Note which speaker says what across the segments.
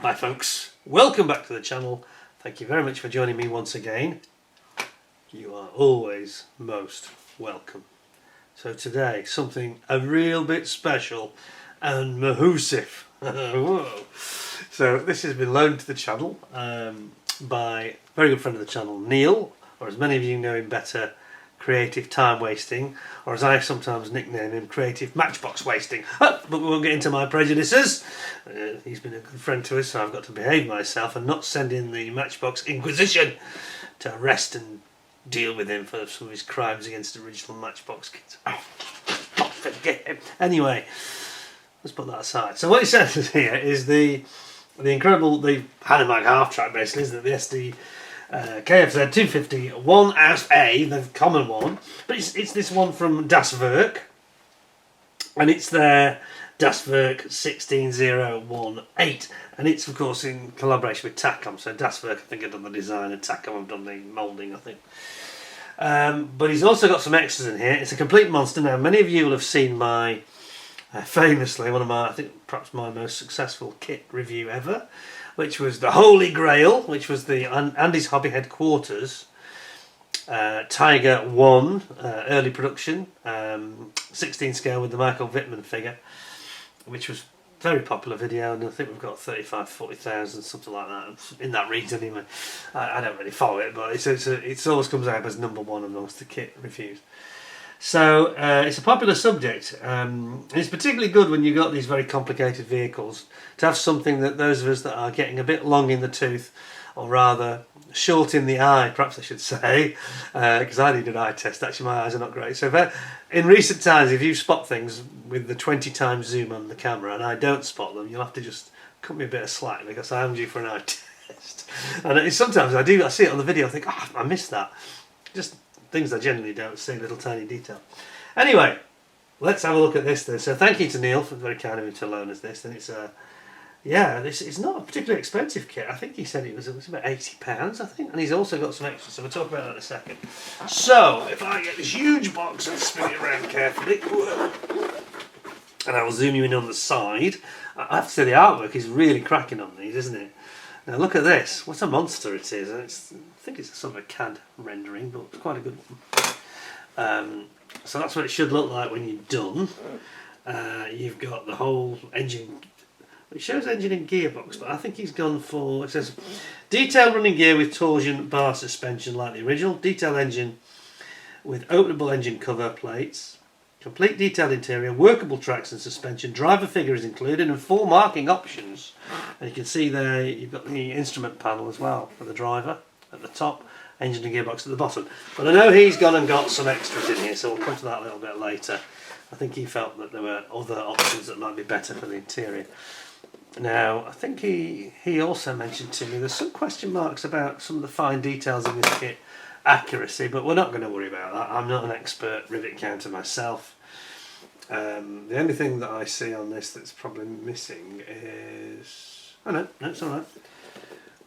Speaker 1: Hi folks, welcome back to the channel. Thank you very much for joining me once again. You are always most welcome. So today, something a real bit special and mahoosive. Whoa. So this has been loaned to the channel by a very good friend of the channel, Neil, or as many of you know him better, Creative Time Wasting, or as I sometimes nickname him, Creative Matchbox Wasting. But we won't get into my prejudices. He's been a good friend to us, so I've got to behave myself and not send in the Matchbox Inquisition to arrest and deal with him for some of his crimes against the original Matchbox kids. Forget him. Anyway, let's put that aside. So what he says here is the incredible, the Hanomag Half-track basically, isn't it? The Sd.Kfz 250 one Ausf.A, the common one, but it's this one from Werk, and it's their Werk 16018, and it's of course in collaboration with Takom. So Werk, I think, have done the design, and Takom have done the moulding, I think. But he's also got some extras in here. It's a complete monster. Now, many of you will have seen my famously one of my, I think perhaps my most successful kit review ever, which was the Holy Grail, which was the Andy's Hobby Headquarters Tiger 1 early production, 16 scale with the Michael Wittmann figure, which was a very popular video, and I think we've got 40,000, something like that, in that region anyway. I don't really follow it, but it always comes out as #1 amongst the kit reviews. So it's a popular subject. It's particularly good when you've got these very complicated vehicles to have something that those of us that are getting a bit long in the tooth, or rather short in the eye, perhaps I should say, because I need an eye test. Actually, my eyes are not great. So in recent times, if you spot things with the 20 times zoom on the camera and I don't spot them, you'll have to just cut me a bit of slack, because I am due for an eye test. And sometimes I see it on the video, I think, oh, I missed that. Just things I generally don't see, little tiny detail. Anyway, let's have a look at this then. So thank you to Neil for very kind of him to loan us this. And it's it's not a particularly expensive kit. I think he said it was about £80, I think. And he's also got some extras, so we'll talk about that in a second. So if I get this huge box and spin it around carefully, and I will zoom you in on the side. I have to say the artwork is really cracking on these, isn't it? Now look at this. What a monster it is. I think it's a sort of a CAD rendering, but it's quite a good one. So that's what it should look like when you're done. You've got the whole engine. It shows engine and gearbox, but I think he's gone for, it says, detailed running gear with torsion bar suspension like the original. Detailed engine with openable engine cover plates. Complete detailed interior, workable tracks and suspension, driver figure is included, and 4 marking options. And you can see there you've got the instrument panel as well for the driver at the top, engine and gearbox at the bottom. But I know he's gone and got some extras in here, so we'll come to that a little bit later. I think he felt that there were other options that might be better for the interior. Now, I think he also mentioned to me there's some question marks about some of the fine details in this kit accuracy, but we're not going to worry about that. I'm not an expert rivet counter myself. The only thing that I see on this that's probably missing is... oh no, it's alright.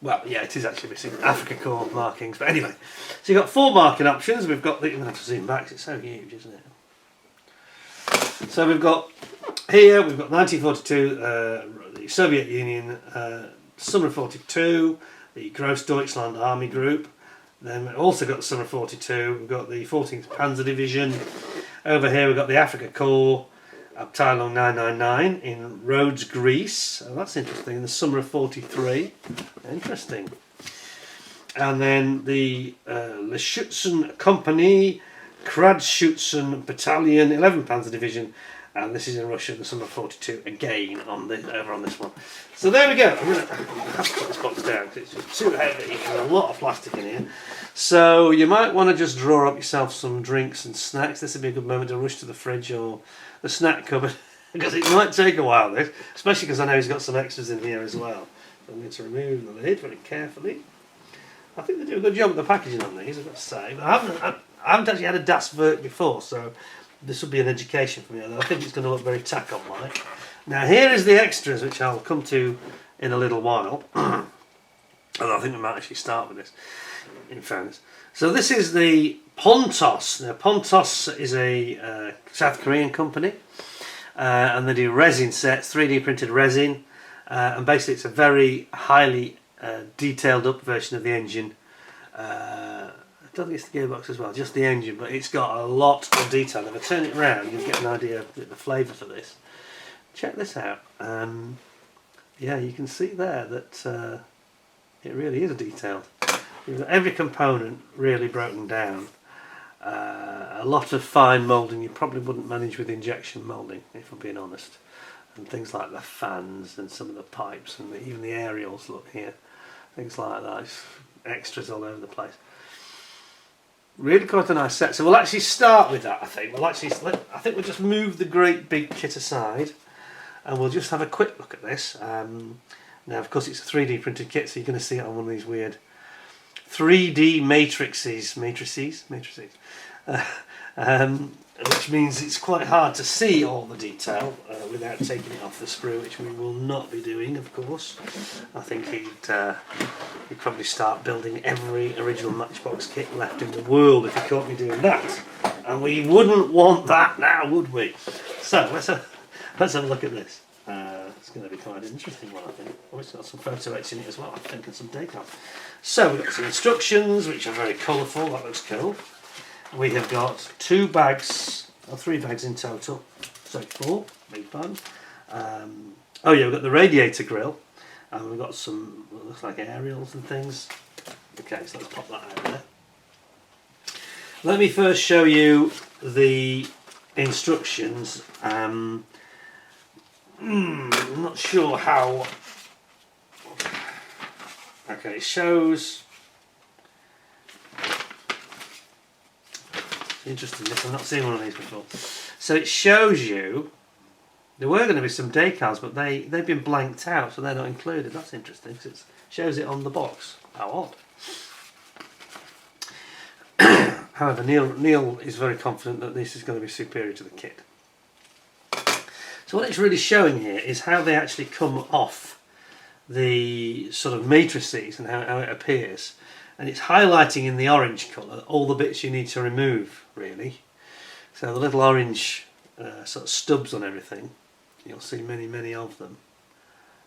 Speaker 1: Well, yeah, it is actually missing Africa core markings, but anyway. So you've got 4 marking options. We've got the... I'm going to have to zoom back, 'cause it's so huge, isn't it? So we've got... here, we've got 1942, the Soviet Union, Summer 42, the Grossdeutschland Army Group. Then we've also got the Summer 42, we've got the 14th Panzer Division. Over here we've got the Africa Corps, Abteilung 999 in Rhodes, Greece. Oh, that's interesting, in the summer of 43. Interesting. And then the Leschützen Company, Kradschützen Battalion, 11th Panzer Division. And this is in Russia, the summer of 42, again over on this one. So there we go. I'm going to have to put this box down because it's too heavy. There's a lot of plastic in here. So you might want to just draw up yourself some drinks and snacks. This would be a good moment to rush to the fridge or the snack cupboard, because it might take a while, this, especially because I know he's got some extras in here as well. I'm going to remove the lid very carefully. I think they do a good job with the packaging on these, I've got to say. But I haven't actually had a Werk before, so this will be an education for me, although I think it's going to look very Takom-like. Now here is the extras, which I'll come to in a little while. And I think we might actually start with this, in fairness. So this is the Pontos. Now Pontos is a South Korean company, and they do resin sets, 3D printed resin. and basically it's a very highly detailed up version of the engine. I don't think it's the gearbox as well, just the engine, but it's got a lot of detail. If I turn it around, you'll get an idea of the flavour for this. Check this out. Yeah, you can see there that it really is detailed. You've got every component really broken down. A lot of fine moulding you probably wouldn't manage with injection moulding, if I'm being honest. And things like the fans and some of the pipes and even the aerials, look here. Things like that. It's extras all over the place. Really quite a nice set. So we'll actually start with that, I think. I think we'll just move the great big kit aside and we'll just have a quick look at this. Now, of course, it's a 3D printed kit, so you're going to see it on one of these weird 3D matrices, which means it's quite hard to see all the detail without taking it off the sprue, which we will not be doing, of course. I think he'd probably start building every original Matchbox kit left in the world if he caught me doing that, and we wouldn't want that now, would we? So let's have a look at this. It's going to be quite an interesting one, I think. Oh, it's got some photo etch in it as well, I think, and some decal. So we've got some instructions, which are very colourful. That looks cool. We have got 2 bags, or 3 bags in total. So 4, big pardon. Oh yeah, we've got the radiator grill, and we've got some, what looks like aerials and things. Okay, so let's pop that out there. Let me first show you the instructions. I'm not sure how. Okay, it shows. Interesting, this I've not seen one of these before. So it shows you. There were going to be some decals, but they've been blanked out, so they're not included. That's interesting because it shows it on the box. How odd. However, Neil is very confident that this is going to be superior to the kit. So what it's really showing here is how they actually come off the sort of matrices and how it appears. And it's highlighting in the orange colour all the bits you need to remove, really. So the little orange sort of stubs on everything, you'll see many of them.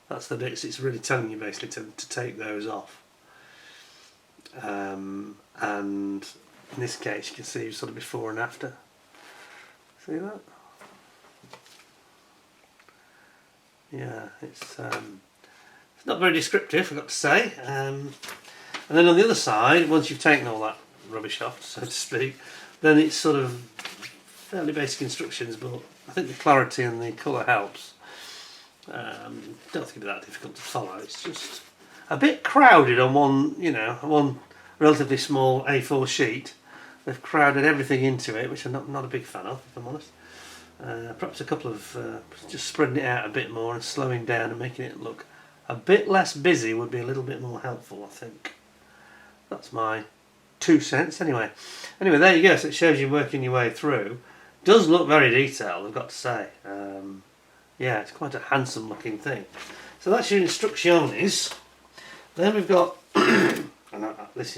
Speaker 1: That's the bits it's really telling you basically to take those off. And in this case you can see sort of before and after. See that? Yeah, it's not very descriptive, I've got to say. And then on the other side, once you've taken all that rubbish off, so to speak, then it's sort of fairly basic instructions, but I think the clarity and the colour helps. Don't think it'd be that difficult to follow. It's just a bit crowded on one relatively small A4 sheet. They've crowded everything into it, which I'm not a big fan of, if I'm honest. Perhaps a couple of just spreading it out a bit more and slowing down and making it look a bit less busy would be a little bit more helpful, I think. That's my 2 cents anyway. Anyway, there you go. So it shows you working your way through. Does look very detailed, I've got to say. Yeah, it's quite a handsome looking thing. So that's your instructions. Then we've got this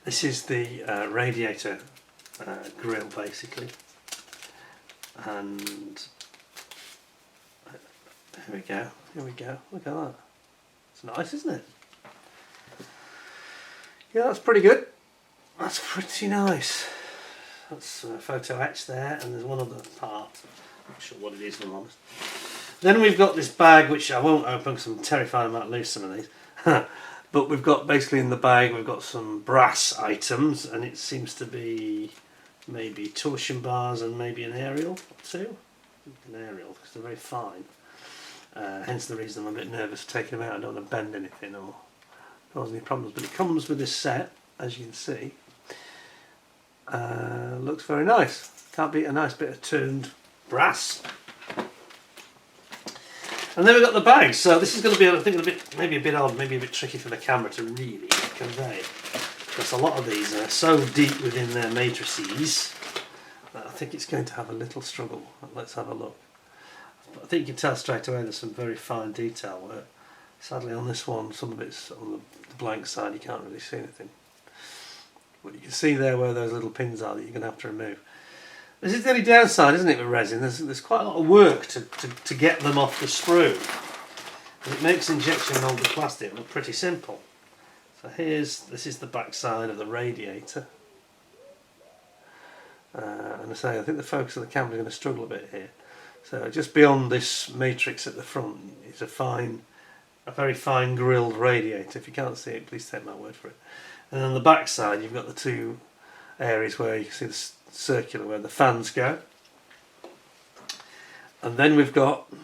Speaker 1: is the radiator grill basically, and here we go, look at that. It's nice, isn't it? Yeah, that's pretty good. That's pretty nice. That's a photo etch there, and there's one other part. I'm not sure what it is, if I'm honest. Then we've got this bag, which I won't open because I'm terrified I might lose some of these. But we've got basically in the bag, we've got some brass items, and it seems to be maybe torsion bars and maybe an aerial or two. An aerial, because they're very fine. Hence the reason I'm a bit nervous taking them out. I don't want to bend anything or cause any problems. But it comes with this set, as you can see. Looks very nice. Can't beat a nice bit of turned brass. And then we've got the bag. So this is going to be, I think, maybe a bit odd, maybe a bit tricky for the camera to really convey. Because a lot of these are so deep within their matrices that I think it's going to have a little struggle. Let's have a look. But I think you can tell straight away there's some very fine detail work. Sadly on this one, some of it's on the blank side, you can't really see anything. But you can see there where those little pins are that you're going to have to remove. This is the only downside, isn't it, with resin? There's quite a lot of work to get them off the sprue. And it makes injection moulded plastic look pretty simple. So this is the back side of the radiator. And I think the focus of the camera is going to struggle a bit here. So just beyond this matrix at the front is a very fine grilled radiator. If you can't see it, please take my word for it. And on the back side you've got the two areas where you can see the circular where the fans go. And then we've got, I'm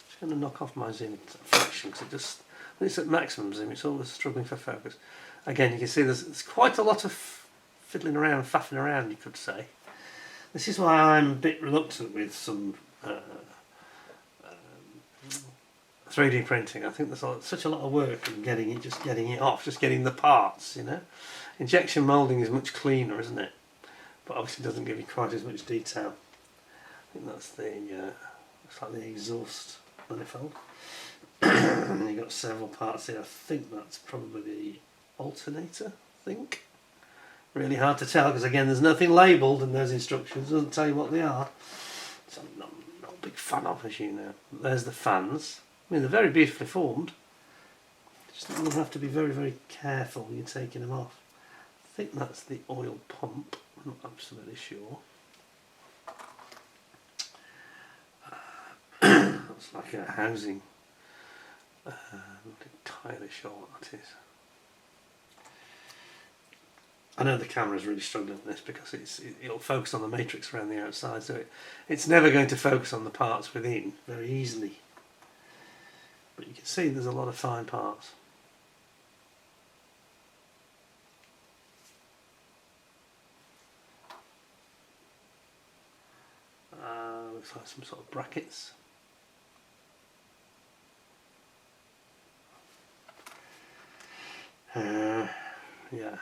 Speaker 1: just going to knock off my zoom fraction because when it's at maximum zoom it's always struggling for focus. Again, you can see there's quite a lot of fiddling around, faffing around, you could say. This is why I'm a bit reluctant with some 3D printing. I think there's such a lot of work in getting it off, just getting the parts, you know. Injection moulding is much cleaner, isn't it? But obviously doesn't give you quite as much detail. I think that's looks like the exhaust manifold. And you've got several parts here. I think that's probably the alternator, I think. Really hard to tell because again there's nothing labelled in those instructions, it doesn't tell you what they are. So I'm not a big fan of, as you know. There's the fans. I mean, they're very beautifully formed. Just you have to be very, very careful when you're taking them off. I think that's the oil pump, I'm not absolutely sure. Looks like a housing. I'm not entirely sure what that is. I know the camera's really struggling with this because it'll focus on the matrix around the outside, so it's never going to focus on the parts within very easily. But you can see there's a lot of fine parts. Looks like some sort of brackets. Yeah.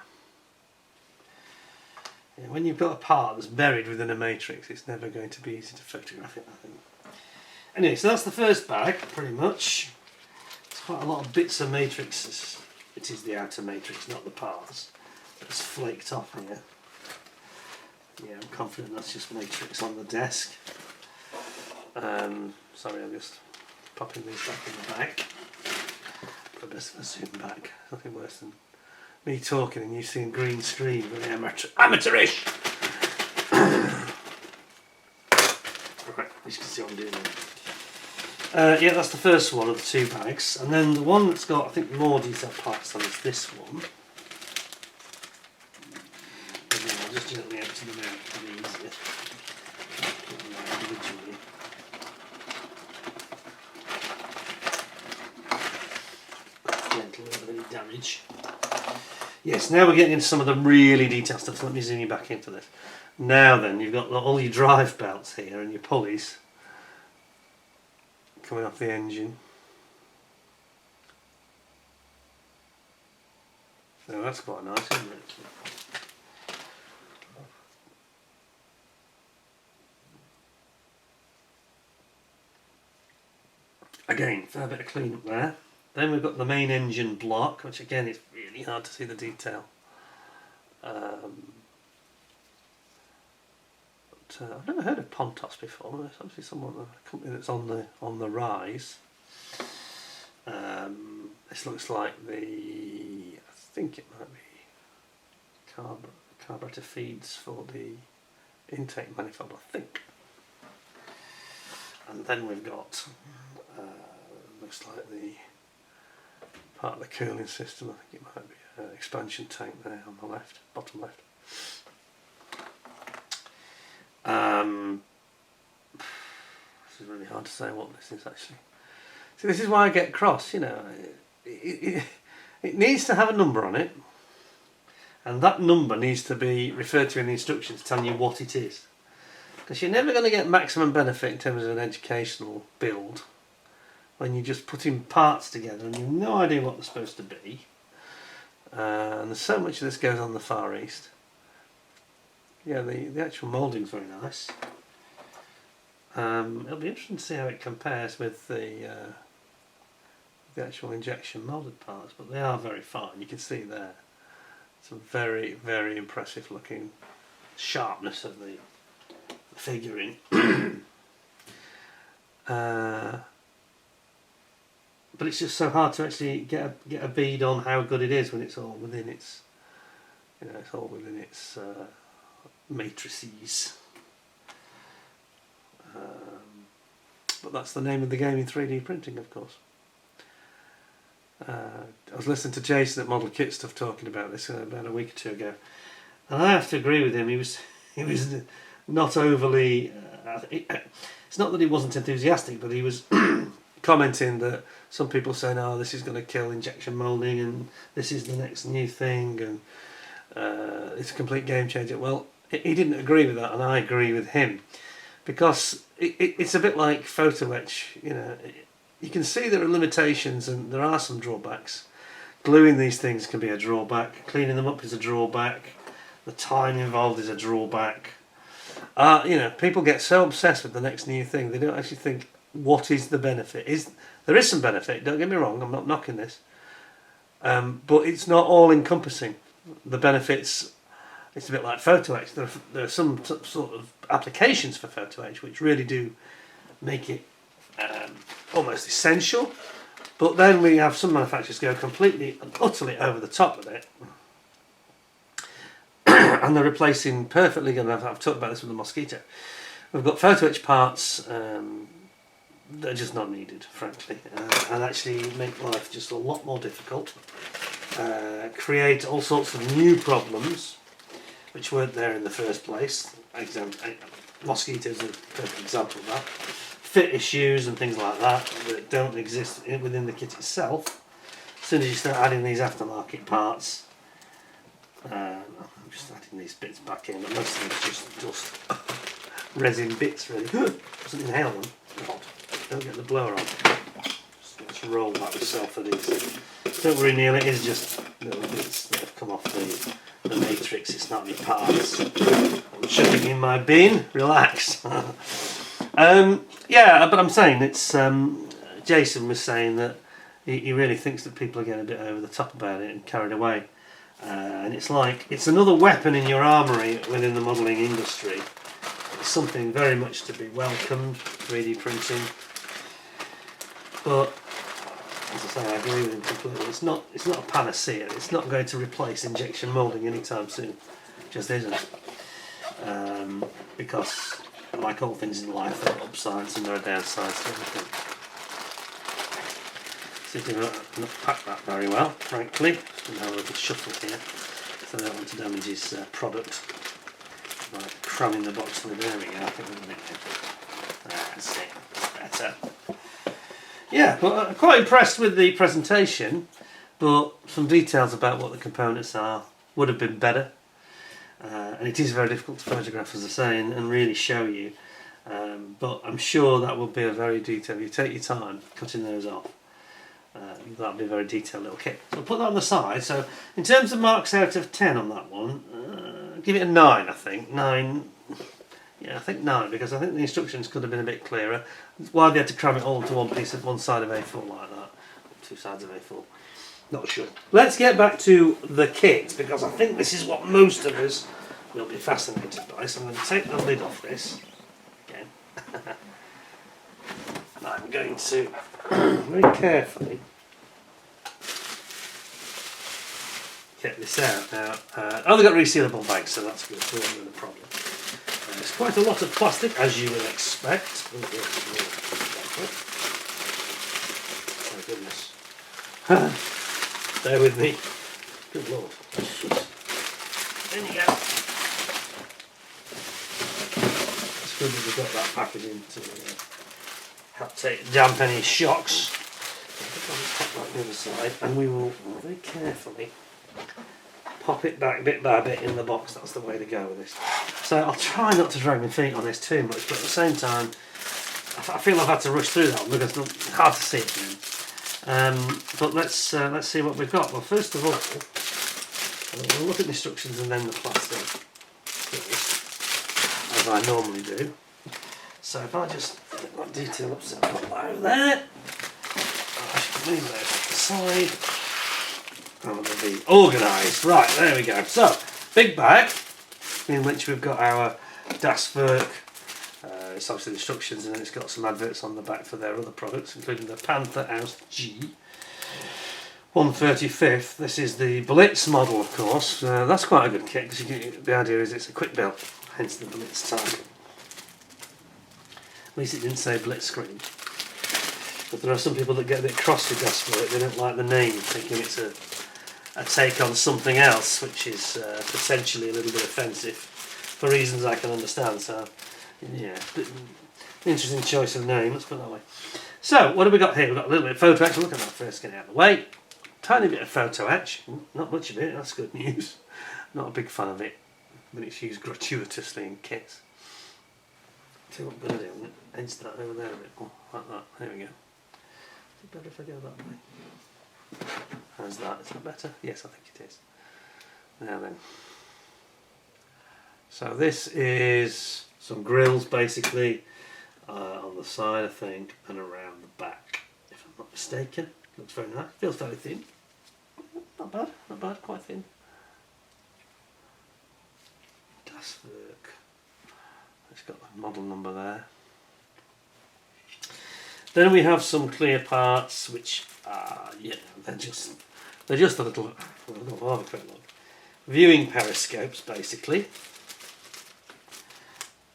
Speaker 1: When you've got a part that's buried within a matrix, it's never going to be easy to photograph it, I think. Anyway, so that's the first bag, pretty much. It's quite a lot of bits of matrix. It is the outer matrix, not the parts. It's flaked off here. Yeah, I'm confident that's just matrix on the desk. Sorry, I'm just popping these back in the bag. But best if I zoom back. Nothing worse than me talking and you seeing green screen, very amateurish. Right, you can see what I'm doing there. Yeah, that's the first one of the two bags, and then the one that's got, I think, more detailed parts on is this one. Again, I'll just gently empty them out to be easier. Individually. Gentle, without any damage. Yes, now we're getting into some of the really detailed stuff, so let me zoom you back into this. Now then, you've got all your drive belts here and your pulleys coming off the engine. So that's quite nice, isn't it? Again, fair bit of clean up there. Then we've got the main engine block, which again is really hard to see the detail. I've never heard of Pontos before. There's obviously a company that's on the rise. This looks like I think it might be carburetor feeds for the intake manifold, I think. And then we've got looks like the part of the cooling system. I think it might be an expansion tank there on the left, bottom left. This is really hard to say what this is actually. So this is why I get cross, you know. It needs to have a number on it, and that number needs to be referred to in the instructions telling you what it is. Because you're never going to get maximum benefit in terms of an educational build when you're just putting parts together and you've no idea what they're supposed to be. And there's so much of this goes on the Far East. Yeah, the actual moulding's very nice. It'll be interesting to see how it compares with the actual injection moulded parts, but they are very fine. You can see there some very, very impressive looking sharpness of the figuring. But it's just so hard to actually get a bead on how good it is when it's all within its, it's all within its matrices. But that's the name of the game in 3D printing, of course. I was listening to Jason at Model Kit Stuff talking about this about a week or two ago, and I have to agree with him. He was not overly. It's not that he wasn't enthusiastic, but he was commenting that some people saying, "Oh, this is going to kill injection molding, and this is the next new thing, and it's a complete game changer." Well, he didn't agree with that, and I agree with him, because it's a bit like photo etch. You can see there are limitations and there are some drawbacks. Gluing these things can be a drawback. Cleaning them up is a drawback. The time involved is a drawback. People get so obsessed with the next new thing, they don't actually think, what is the benefit? There is some benefit, don't get me wrong, I'm not knocking this. But it's not all encompassing. The benefits, it's a bit like photo etch. There are some sort of applications for photo etch which really do make it almost essential, but then we have some manufacturers go completely and utterly over the top with it, and they're replacing perfectly, and I've talked about this with the Mosquito. We've got photo etch parts that are just not needed, frankly, and actually make life just a lot more difficult, create all sorts of new problems which weren't there in the first place. Mosquito is a perfect example of that. Fit issues and things like that don't exist within the kit itself. As soon as you start adding these aftermarket parts, I'm just adding these bits back in, but most of them just resin bits really. Doesn't inhale them. God, don't get the blower on. Just roll back myself for these. Don't worry, Neil, it is just little bits that have come off the matrix. It's not any parts. I'm chucking in my bin. Relax. Yeah, but I'm saying it's. Jason was saying that he really thinks that people are getting a bit over the top about it and carried away, and it's like it's another weapon in your armoury within the modelling industry. It's something very much to be welcomed, 3D printing. But as I say, I agree with him completely. It's not a panacea. It's not going to replace injection moulding anytime soon. It just isn't, because, like all things in life, there are upsides and there are downsides to everything. So you not pack that very well, frankly. And have a little shuffle here, so I don't want to damage his product by cramming the box lid. There we go. I think we're going to that's it. Better. Yeah, but I'm quite impressed with the presentation, but some details about what the components are would have been better. And it is very difficult to photograph, as I say, and really show you. But I'm sure that will be a very detailed. You take your time cutting those off. That'll be a very detailed little kit. So I'll put that on the side. So in terms of marks out of 10 on that one, give it a 9. I think 9. Yeah, I think 9, because I think the instructions could have been a bit clearer. Why they had to cram it all into one piece of one side of A4 like that, two sides of A4. Not sure. Let's get back to the kit, because I think this is what most of us will be fascinated by. So I'm going to take the lid off this again. And I'm going to very carefully get this out. Now, they've got resealable bags, so that's good. So not a problem. There's quite a lot of plastic, as you would expect. Oh goodness. Bear with me. Good lord. There you go. It's good that we've got that packaging to help damp any shocks. I'll pop that on the other side, and we will very carefully pop it back bit by bit in the box. That's the way to go with this. So I'll try not to drag my feet on this too much, but at the same time, I feel I've had to rush through that one because it's hard to see it again. But let's see what we've got. Well, first of all, we'll look at the instructions and then the plastic, as I normally do. So if I just get that detail up, so put that over there. I should leave those to the side. And we'll be organised. Right, there we go. So, big bag. in which we've got our Werk. It's obviously instructions, and then it's got some adverts on the back for their other products, including the Pontos G 135th. This is the Blitz model, of course. That's quite a good kit, because the idea is it's a quick build, hence the Blitz tag. At least it didn't say Blitz screen. But there are some people that get a bit cross with Werk. They don't like the name, thinking it's a take on something else, which is potentially a little bit offensive, for reasons I can understand. So, yeah, interesting choice of name, let's put it that way. So, what have we got here? We've got a little bit of photo etch. Look at that first, get it out of the way. Tiny bit of photo etch, not much of it, that's good news. Not a big fan of it, but it's used gratuitously in kits. See what I'm going to do, I'm going to edge that over there a bit more, like that. There we go. Is it better if I go that way? How's that? Is that better? Yes, I think it is. Now then. So this is some grills basically on the side, I think, and around the back, if I'm not mistaken. Looks very nice. Feels fairly thin. Not bad, quite thin. Werk. It's got the model number there. Then we have some clear parts, which are, yeah, they're just a little, well, have a quick look. Viewing periscopes, basically.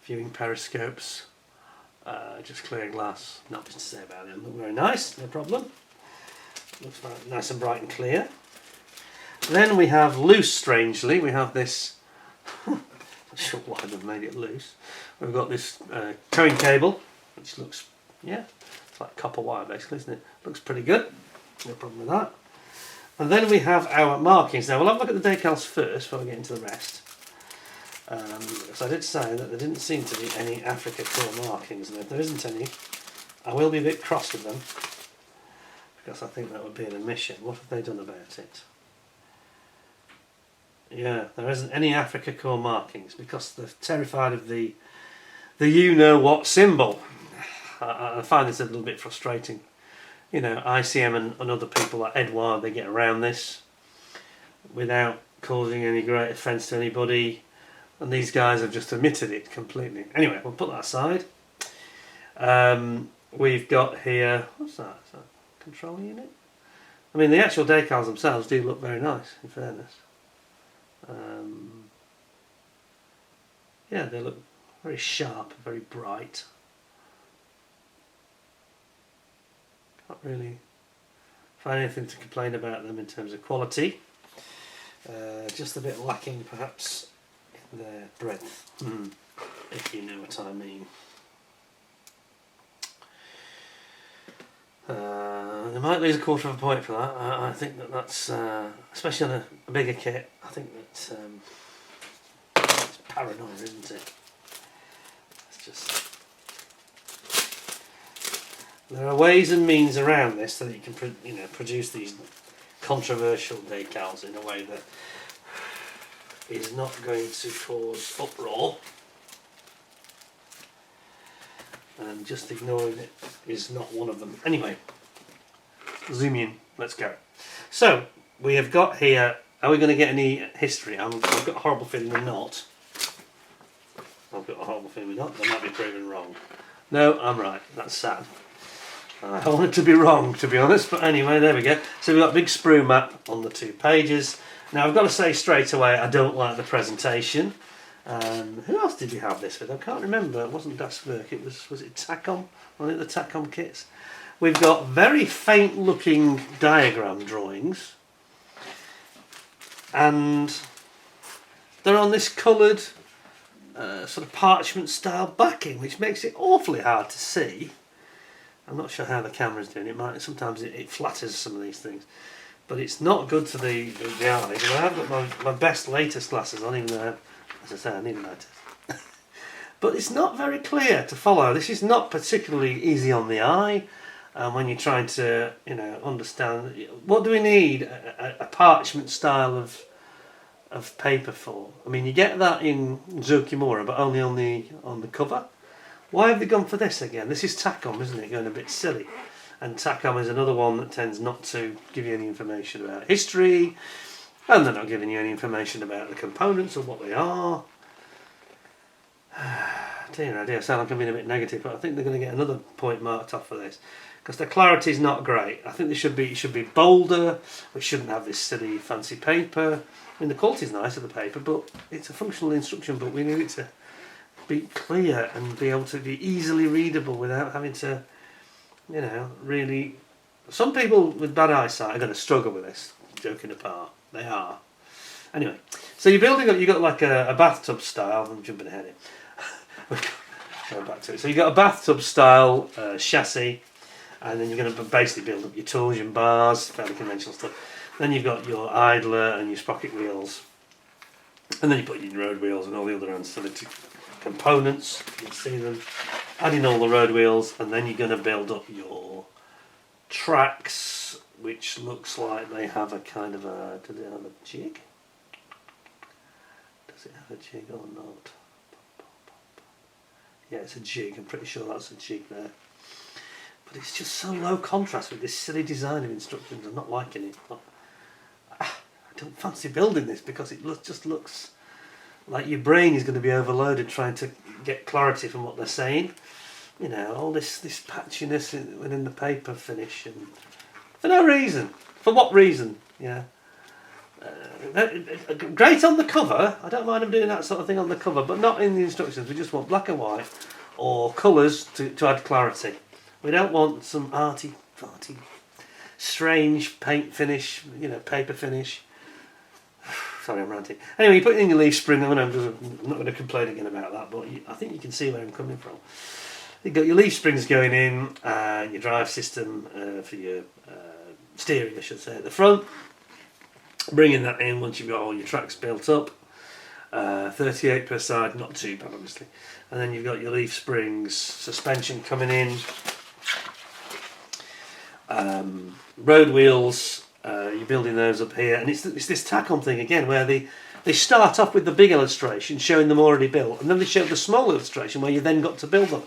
Speaker 1: Viewing periscopes, just clear glass. Not much to say about it. Look very nice, no problem. Looks nice and bright and clear. Then we have loose, strangely, we have this, I'm not sure why they've made it loose. We've got this towing cable, which looks, yeah, it's like copper wire basically, isn't it? Looks pretty good, no problem with that. And then we have our markings. Now we'll have a look at the decals first before we get into the rest. So I did say that there didn't seem to be any Africa core markings, and if there isn't any, I will be a bit cross with them, because I think that would be an omission. What have they done about it? Yeah, there isn't any Africa core markings, because they're terrified of the you-know-what symbol. I find this a little bit frustrating. You know, ICM and other people like Edouard, they get around this without causing any great offence to anybody, and these guys have just omitted it completely. Anyway, we'll put that aside. We've got here, what's that? Is that a control unit? I mean, the actual decals themselves do look very nice, in fairness. Yeah, they look very sharp, very bright. Can't really find anything to complain about them in terms of quality. Just a bit lacking, perhaps, in their breadth, if you know what I mean. They might lose a quarter of a point for that. I think that's, especially on a bigger kit, I think that it's paranoia, isn't it? It's just, there are ways and means around this so that you can produce these controversial decals in a way that is not going to cause uproar, and just ignoring it is not one of them. Anyway, zoom in, let's go. So we have got here, are we going to get any history? I've got a horrible feeling we're not. I've got a horrible feeling we're not. That might be proven wrong. No, I'm right, that's sad. I want it to be wrong, to be honest, but anyway, there we go. So we've got a big sprue map on the 2 pages. Now I've got to say straight away, I don't like the presentation. Who else did we have this with? I can't remember. It wasn't Werk. It was it Takom? Wasn't it the Takom kits? We've got very faint looking diagram drawings, and they're on this coloured sort of parchment style backing, which makes it awfully hard to see. I'm not sure how the camera's doing. It might sometimes it flatters some of these things, but it's not good to the eyes. And I have got my best latest glasses on, even though, as I say, I need lighters. But it's not very clear to follow. This is not particularly easy on the eye. When you're trying to, understand, what do we need a parchment style of paper for? I mean, you get that in Zukimura, but only on the cover. Why have they gone for this again? This is Takom, isn't it? Going a bit silly. And Takom is another one that tends not to give you any information about history, and they're not giving you any information about the components or what they are. Dear, oh dear, I sound like I'm being a bit negative, but I think they're going to get another point marked off for this because the clarity is not great. I think it should be bolder. We shouldn't have this silly fancy paper. I mean, the quality is nice of the paper, but it's a functional instruction book. We need it to be clear and be able to be easily readable without having to, you know, really. Some people with bad eyesight are going to struggle with this. Joking apart, they are. Anyway, so you're building up. You've got like a bathtub style. I'm jumping ahead here. Go back to it. So you've got a bathtub style chassis, and then you're going to basically build up your torsion bars, fairly conventional stuff. Then you've got your idler and your sprocket wheels, and then you put your road wheels and all the other ancillary components. You can see them. Adding all the road wheels, and then you're going to build up your tracks, which looks like they have a kind of a. Do they have a jig? Does it have a jig or not? Yeah, it's a jig. I'm pretty sure that's a jig there. But it's just so low contrast with this silly design of instructions. I'm not liking it. I don't fancy building this because it just looks like your brain is going to be overloaded trying to get clarity from what they're saying. You know, all this patchiness within the paper finish, and for no reason. For what reason? Yeah. Great on the cover. I don't mind them doing that sort of thing on the cover, but not in the instructions. We just want black and white or colours to add clarity. We don't want some arty, strange paint finish, you know, paper finish. Sorry, I'm ranting. Anyway, you put in your leaf spring. I'm not going to complain again about that, but I think you can see where I'm coming from. You've got your leaf springs going in, your drive system for your steering, I should say, at the front. Bringing that in once you've got all your tracks built up. 38 per side, not too bad obviously. And then you've got your leaf springs, suspension coming in. Road wheels, you're building those up here. And it's this Takom thing again where they start off with the big illustration showing them already built. And then they show the small illustration where you then got to build them.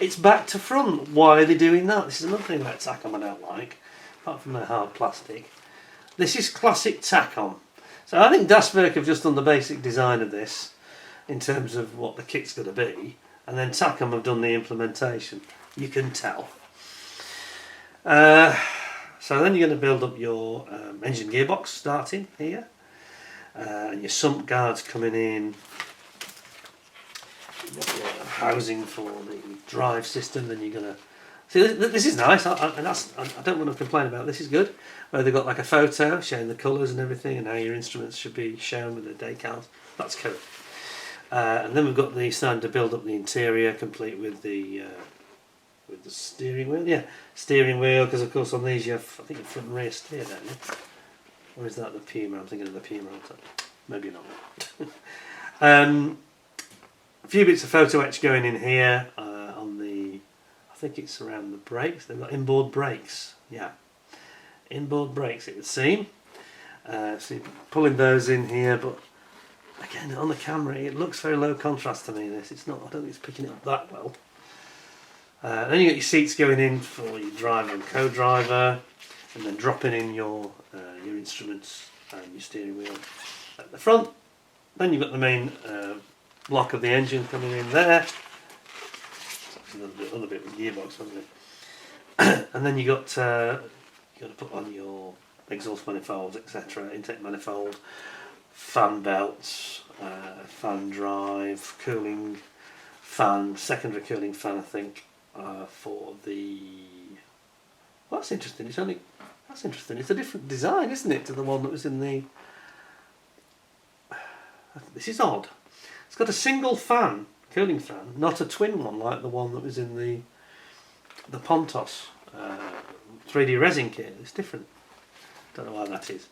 Speaker 1: It's back to front. Why are they doing that? This is another thing about Takom I don't like, apart from their hard plastic. This is classic Takom. So I think Werk have just done the basic design of this in terms of what the kit's going to be, and then Takom have done the implementation. You can tell. So then you're going to build up your engine gearbox starting here, and your sump guards coming in. You've got your housing for the drive system. Then you're going to see this is nice. I don't want to complain about this. Is good. Where they've got like a photo showing the colours and everything and how your instruments should be shown with the decals. That's cool. And then we've got the starting to build up the interior, complete with the steering wheel. Yeah, steering wheel, because of course on these you have, I think, a front and rear steer, don't you? Or is that the Puma? I'm thinking of the Puma. Maybe not. A few bits of photo etch going in here on the, I think it's around the brakes. They've got inboard brakes. Yeah. Inboard brakes, it would seem. So you're pulling those in here, but again on the camera it looks very low contrast to me. It's not. I don't think it's picking it up that well. Then you got your seats going in for your driver and co-driver, and then dropping in your instruments and your steering wheel at the front. Then you've got the main block of the engine coming in there. It's another bit with the gearbox, wasn't it? And then you got. You've got to put on your exhaust manifolds, etc., intake manifold, fan belts, fan drive, cooling fan, secondary cooling fan, I think, for the. Well, that's interesting. That's interesting. It's a different design, isn't it, to the one that was in the. This is odd. It's got a single fan, cooling fan, not a twin one like the one that was in the Pontos. 3D resin kit. It's different. Don't know why that is.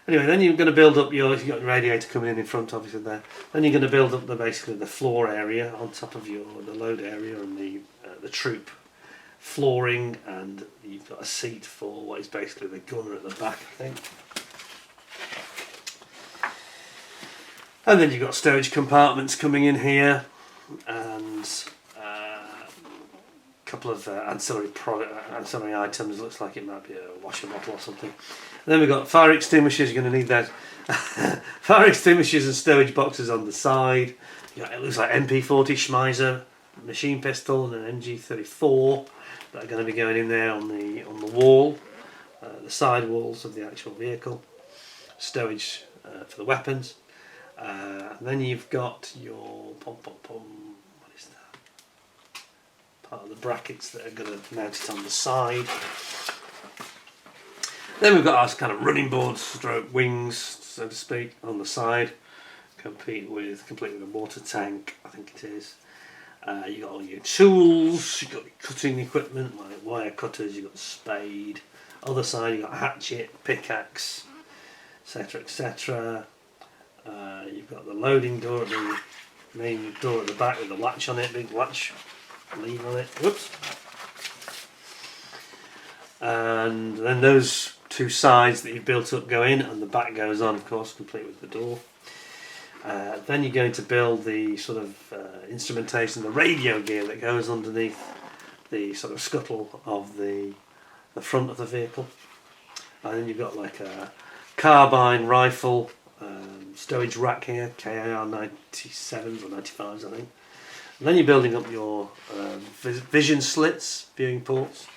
Speaker 1: Anyway, then you're going to build up you've got the radiator coming in front, obviously there. Then you're going to build up basically the floor area on top of the load area and the troop flooring, and you've got a seat for what is basically the gunner at the back, I think. And then you've got stowage compartments coming in here, and couple of ancillary items. Looks like it might be a washer bottle or something. And then we've got fire extinguishers. You're going to need that. Fire extinguishers and stowage boxes on the side. Yeah, it looks like MP40 Schmeiser machine pistol and an MG34 that are going to be going in there on the wall, the side walls of the actual vehicle, stowage for the weapons. And then you've got your what is that? Part of the brackets that are going to mount it on the side. Then we've got our kind of running board stroke wings, so to speak, on the side, complete with a water tank, I think it is. You've got all your tools, you've got your cutting equipment like wire cutters, you've got the spade. Other side you've got a hatchet, pickaxe, etc, etc. You've got the loading door at the main door at the back with the latch on it, big latch lever on it. Whoops. And then those two sides that you've built up go in, and the back goes on, of course, complete with the door. Then you're going to build the sort of instrumentation, the radio gear that goes underneath the sort of scuttle of the front of the vehicle. And then you've got like a carbine rifle stowage rack here, KAR 97s or 95s, I think. And then you're building up your vision slits, viewing ports,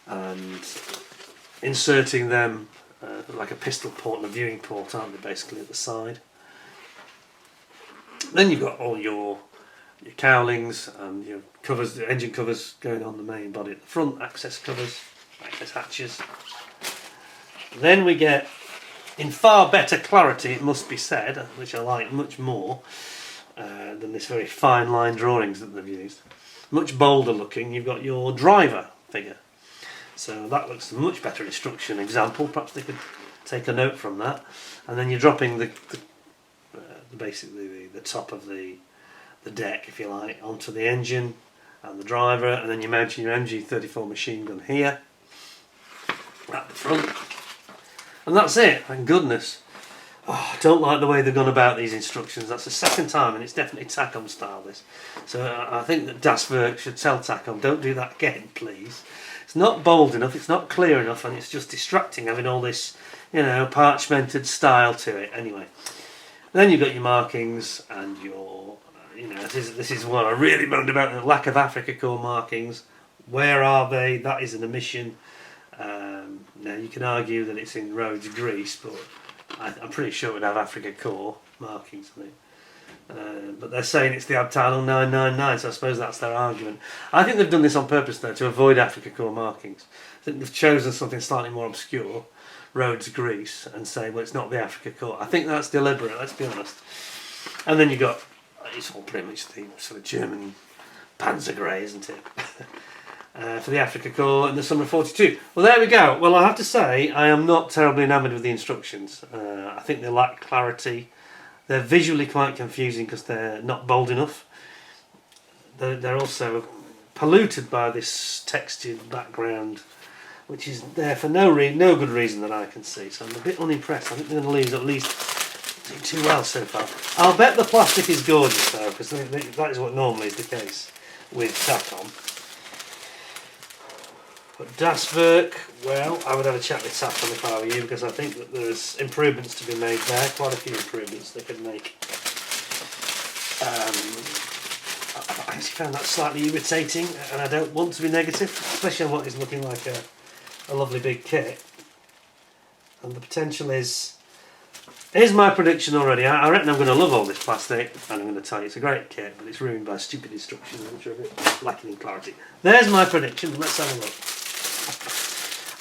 Speaker 1: and inserting them like a pistol port and a viewing port, aren't they, basically at the side. Then you've got all your cowlings and your covers, the engine covers going on the main body at the front, access covers, access hatches. Then we get, in far better clarity it must be said, which I like much more than this very fine line drawings that they've used, much bolder looking, you've got your driver figure. So that looks a much better instruction example. Perhaps they could take a note from that. And then you're dropping basically the top of the deck, if you like, onto the engine and the driver, and then you're mounting your MG34 machine gun here at the front. And that's it. Thank goodness. Oh, I don't like the way they've gone about these instructions. That's the second time, and it's definitely Takom style, this. So I think that Werk should tell Takom, don't do that again, please. It's not bold enough, it's not clear enough, and it's just distracting having all this, parchmented style to it. Anyway, then you've got your markings and your, this is what I really moaned about, the lack of Africa Corps markings. Where are they? That is an omission. Now you can argue that it's in Rhodes, Greece, but I'm pretty sure it would have Africa Corps markings on it. But they're saying it's the Abteilung 999, so I suppose that's their argument. I think they've done this on purpose, though, to avoid Africa Corps markings. I think they've chosen something slightly more obscure, Rhodes, Greece, and say, well, it's not the Africa Corps. I think that's deliberate, let's be honest. And then you've got, it's all pretty much the sort of German Panzer Grey, isn't it? For the Africa Corps in the summer of 42. Well, there we go. Well, I have to say, I am not terribly enamoured with the instructions. I think they lack clarity. They're visually quite confusing because they're not bold enough. They're also polluted by this textured background, which is there for no good reason that I can see. So I'm a bit unimpressed. I think they're going to lose at least doing too well so far. I'll bet the plastic is gorgeous though, because that is what normally is the case with Takom. But Werk, well, I would have a chat with Takom if I were you, because I think that there's improvements to be made there, quite a few improvements they could make. I actually found that slightly irritating, and I don't want to be negative, especially on what is looking like a lovely big kit. And the potential is... Here's my prediction already. I reckon I'm going to love all this plastic, and I'm going to tell you it's a great kit, but it's ruined by stupid instructions which are a bit lacking in clarity. There's my prediction. Let's have a look.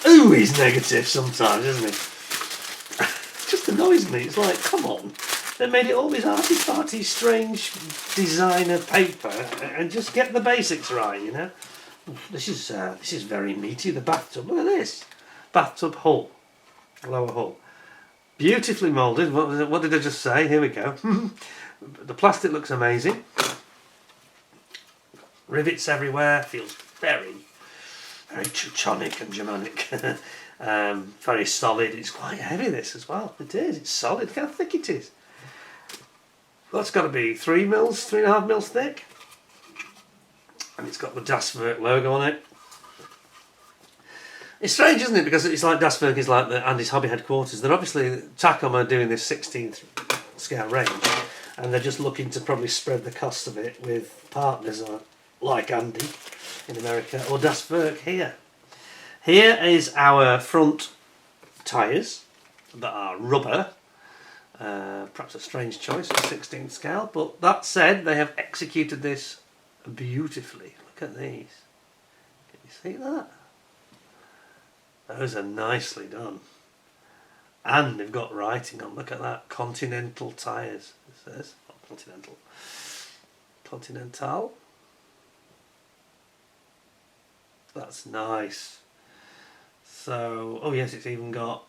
Speaker 1: Ooh, he's negative sometimes, isn't he? It just annoys me. It's like, come on. They made it all this arty-farty, strange designer paper, and just get the basics right, you know. This is very meaty. The bathtub. Look at this. Bathtub hull, lower hull. Beautifully moulded. What did I just say? Here we go. The plastic looks amazing. Rivets everywhere. Feels very, very Teutonic and Germanic. Very solid. It's quite heavy, this as well. It is. It's solid. Look how thick it is. That's got to be 3 mils, 3.5 mils thick. And it's got the Werk logo on it. It's strange, isn't it? Because it's like Werk is like the Andy's Hobby headquarters. They're obviously, Takom are doing this 16th scale range, and they're just looking to probably spread the cost of it with partners like Andy in America or Das Werk here. Here is our front tyres that are rubber. Perhaps a strange choice at 16th scale, but that said, they have executed this beautifully. Look at these. Can you see that? Those are nicely done. And they've got writing on. Look at that. Continental tyres. It says. Not Continental. Continental. That's nice. So, oh yes, it's even got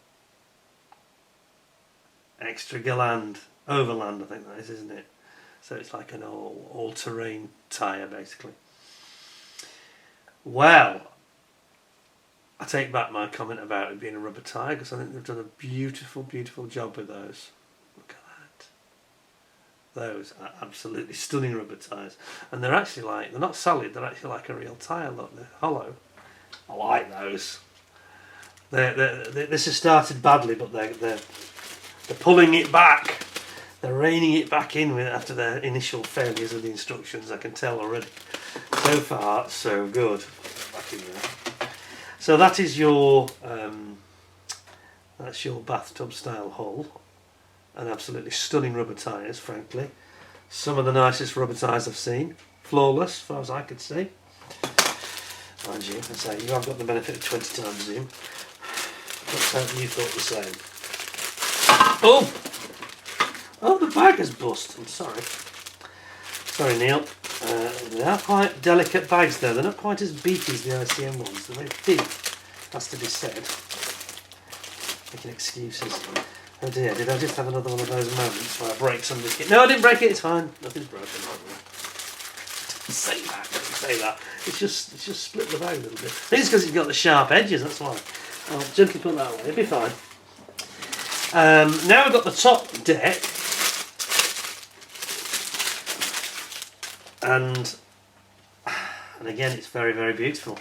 Speaker 1: extra Galand, Overland, I think that is, isn't it? So it's like an all-terrain tyre, basically. Well, I take back my comment about it being a rubber tyre, because I think they've done a beautiful, beautiful job with those. Look at that. Those are absolutely stunning rubber tyres. And they're actually like, they're not solid, they're actually like a real tyre, look, they're hollow. I like those. This has started badly, but they're pulling it back. They're reining it back in after their initial failures of the instructions. I can tell already. So far, so good. Back in there. So that is your that's your bathtub style hull, and absolutely stunning rubber tyres. Frankly, some of the nicest rubber tyres I've seen. Flawless, as far as I could see. Mind you, I say you have got the benefit of 20 times zoom. Let's hope you thought the same. Oh! Oh, the bag has bust. I'm sorry. Sorry, Neil. They are quite delicate bags, though. They're not quite as beefy as the ICM ones. They're very thin, has to be said. Making excuses. Oh dear, did I just have another one of those moments where I break somebody's kit? No, I didn't break it. It's fine. Nothing's broken. Say that. Don't say that. It's just split the bag a little bit. I think it's because it's got the sharp edges. That's why. I'll gently put that away. It'll be fine. Now we've got the top deck, and again it's very, very beautiful.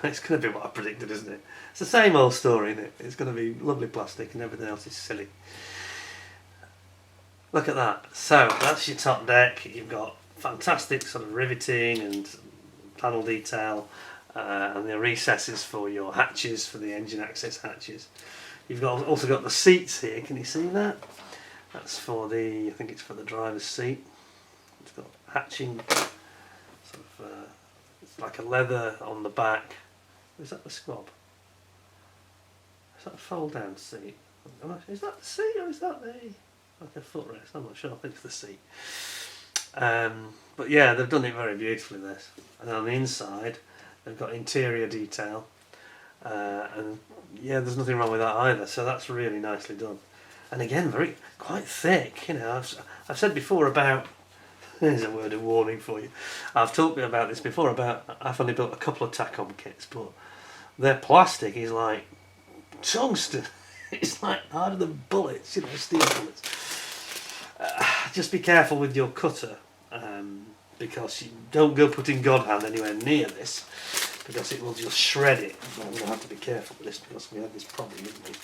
Speaker 1: It's going to be what I predicted, isn't it? It's the same old story, isn't it? It's going to be lovely plastic and everything else is silly. Look at that. So that's your top deck. You've got fantastic sort of riveting and panel detail, and the recesses for your hatches, for the engine access hatches. You've also got the seats here. Can you see that? That's for the, I think it's for the driver's seat. It's got hatching, sort of, it's like a leather on the back. Is that the squab? Is that a fold-down seat? Is that the seat or is that the, like a footrest? I'm not sure. I think it's the seat. But yeah, they've done it very beautifully, this. And on the inside, they've got interior detail. And yeah, there's nothing wrong with that either, so that's really nicely done. And again, quite thick. You know, I've said before about, there's a word of warning for you. I've talked about this before about, I've only built a couple of Takom kits, but their plastic is like tungsten. It's like harder than bullets, you know, steel bullets. Just be careful with your cutter, because you don't go putting God hand anywhere near this, because it will just shred it. I'm going to have to be careful with this because we had this problem, didn't we?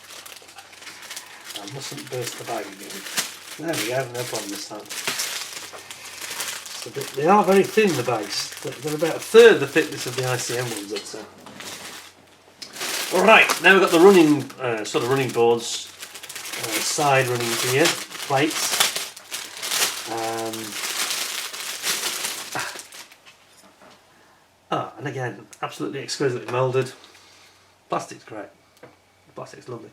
Speaker 1: I mustn't burst the bag again. There we go, no problem this time. They are very thin, the bags. They're about a third the thickness of the ICM ones, I'd say. Alright, now we've got the running, sort of running boards, side running gear, plates. And again, absolutely exquisitely moulded. Plastic's great. Plastic's lovely.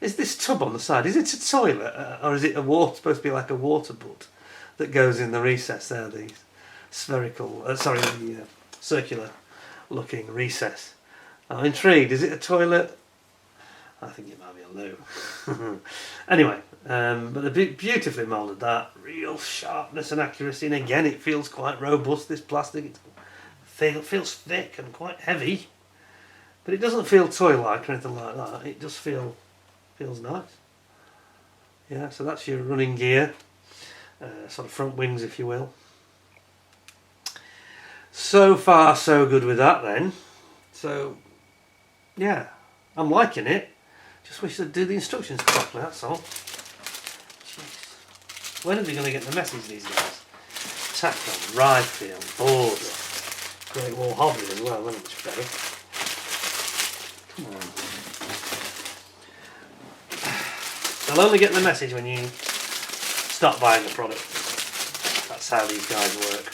Speaker 1: Is this tub on the side? Is it a toilet, or is it supposed to be like a water butt that goes in the recess there? The spherical, the circular looking recess. I'm intrigued. Is it a toilet? I think it might be a loo. Anyway, but they're beautifully moulded, that. Real sharpness and accuracy, and again it feels quite robust, this plastic. It feels thick and quite heavy, but it doesn't feel toy-like or anything like that. It just feels nice. Yeah, so that's your running gear, sort of front wings if you will. So far so good with that then. So yeah, I'm liking it. Just wish they'd do the instructions properly, that's all. Jeez. When are they going to get the message, these guys? Takom, ride field, border. Great Wall Hobby as well, isn't it? Much better. Come on. They'll only get the message when you stop buying the product. That's how these guys work.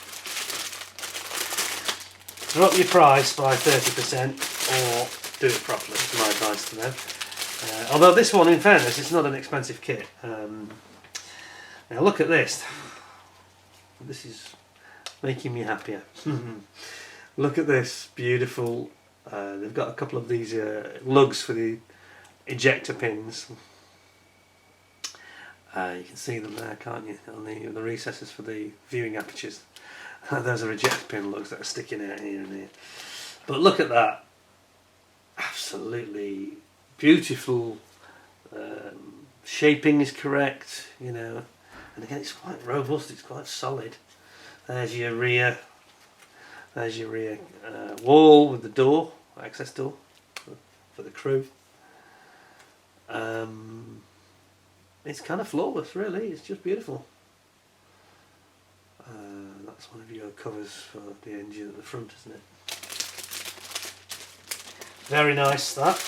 Speaker 1: Drop your price by 30% or do it properly, is my advice to them. Although this one, in fairness, it's not an expensive kit. Now look at this. This is making me happier. Look at this, beautiful. They've got a couple of these lugs for the ejector pins. You can see them there, can't you, on the recesses for the viewing apertures. Those are ejector pin lugs that are sticking out here and here. But look at that. Absolutely beautiful. Shaping is correct, you know. And again, it's quite robust, it's quite solid. There's your rear. There's your rear wall with the door, access door for the crew. It's kind of flawless, really. It's just beautiful. That's one of your covers for the engine at the front, isn't it? Very nice, that.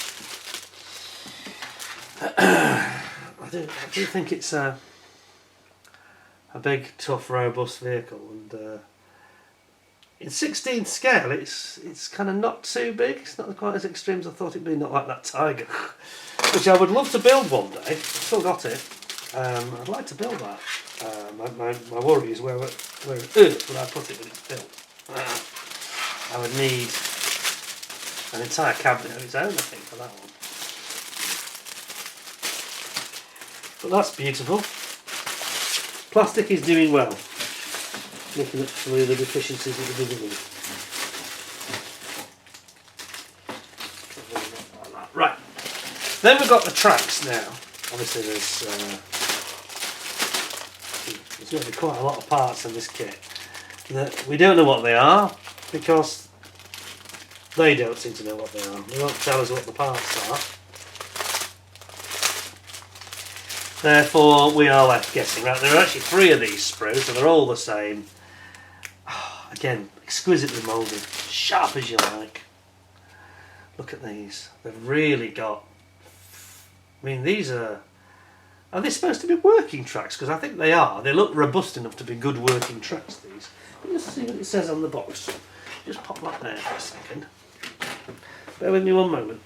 Speaker 1: I do think it's a big, tough, robust vehicle, and in 16th scale, it's kind of not too big. It's not quite as extreme as I thought it'd be. Not like that Tiger, which I would love to build one day. I've still got it. I'd like to build that. My worry is where on earth would I put it when it's built? I would need an entire cabinet of its own, I think, for that one. But that's beautiful. Plastic is doing well. Looking at some of the deficiencies that are visible. Right. Then we've got the tracks now. Obviously there's going to be quite a lot of parts in this kit that we don't know what they are because they don't seem to know what they are. They won't tell us what the parts are. Therefore we are left guessing. Right, there are actually 3 of these sprues, so they're all the same. Again, exquisitely moulded, sharp as you like. Look at these. They've really got... I mean, these are they supposed to be working tracks? Because I think they are. They look robust enough to be good working tracks, these. Let's see what it says on the box. Just pop that there for a second. Bear with me one moment.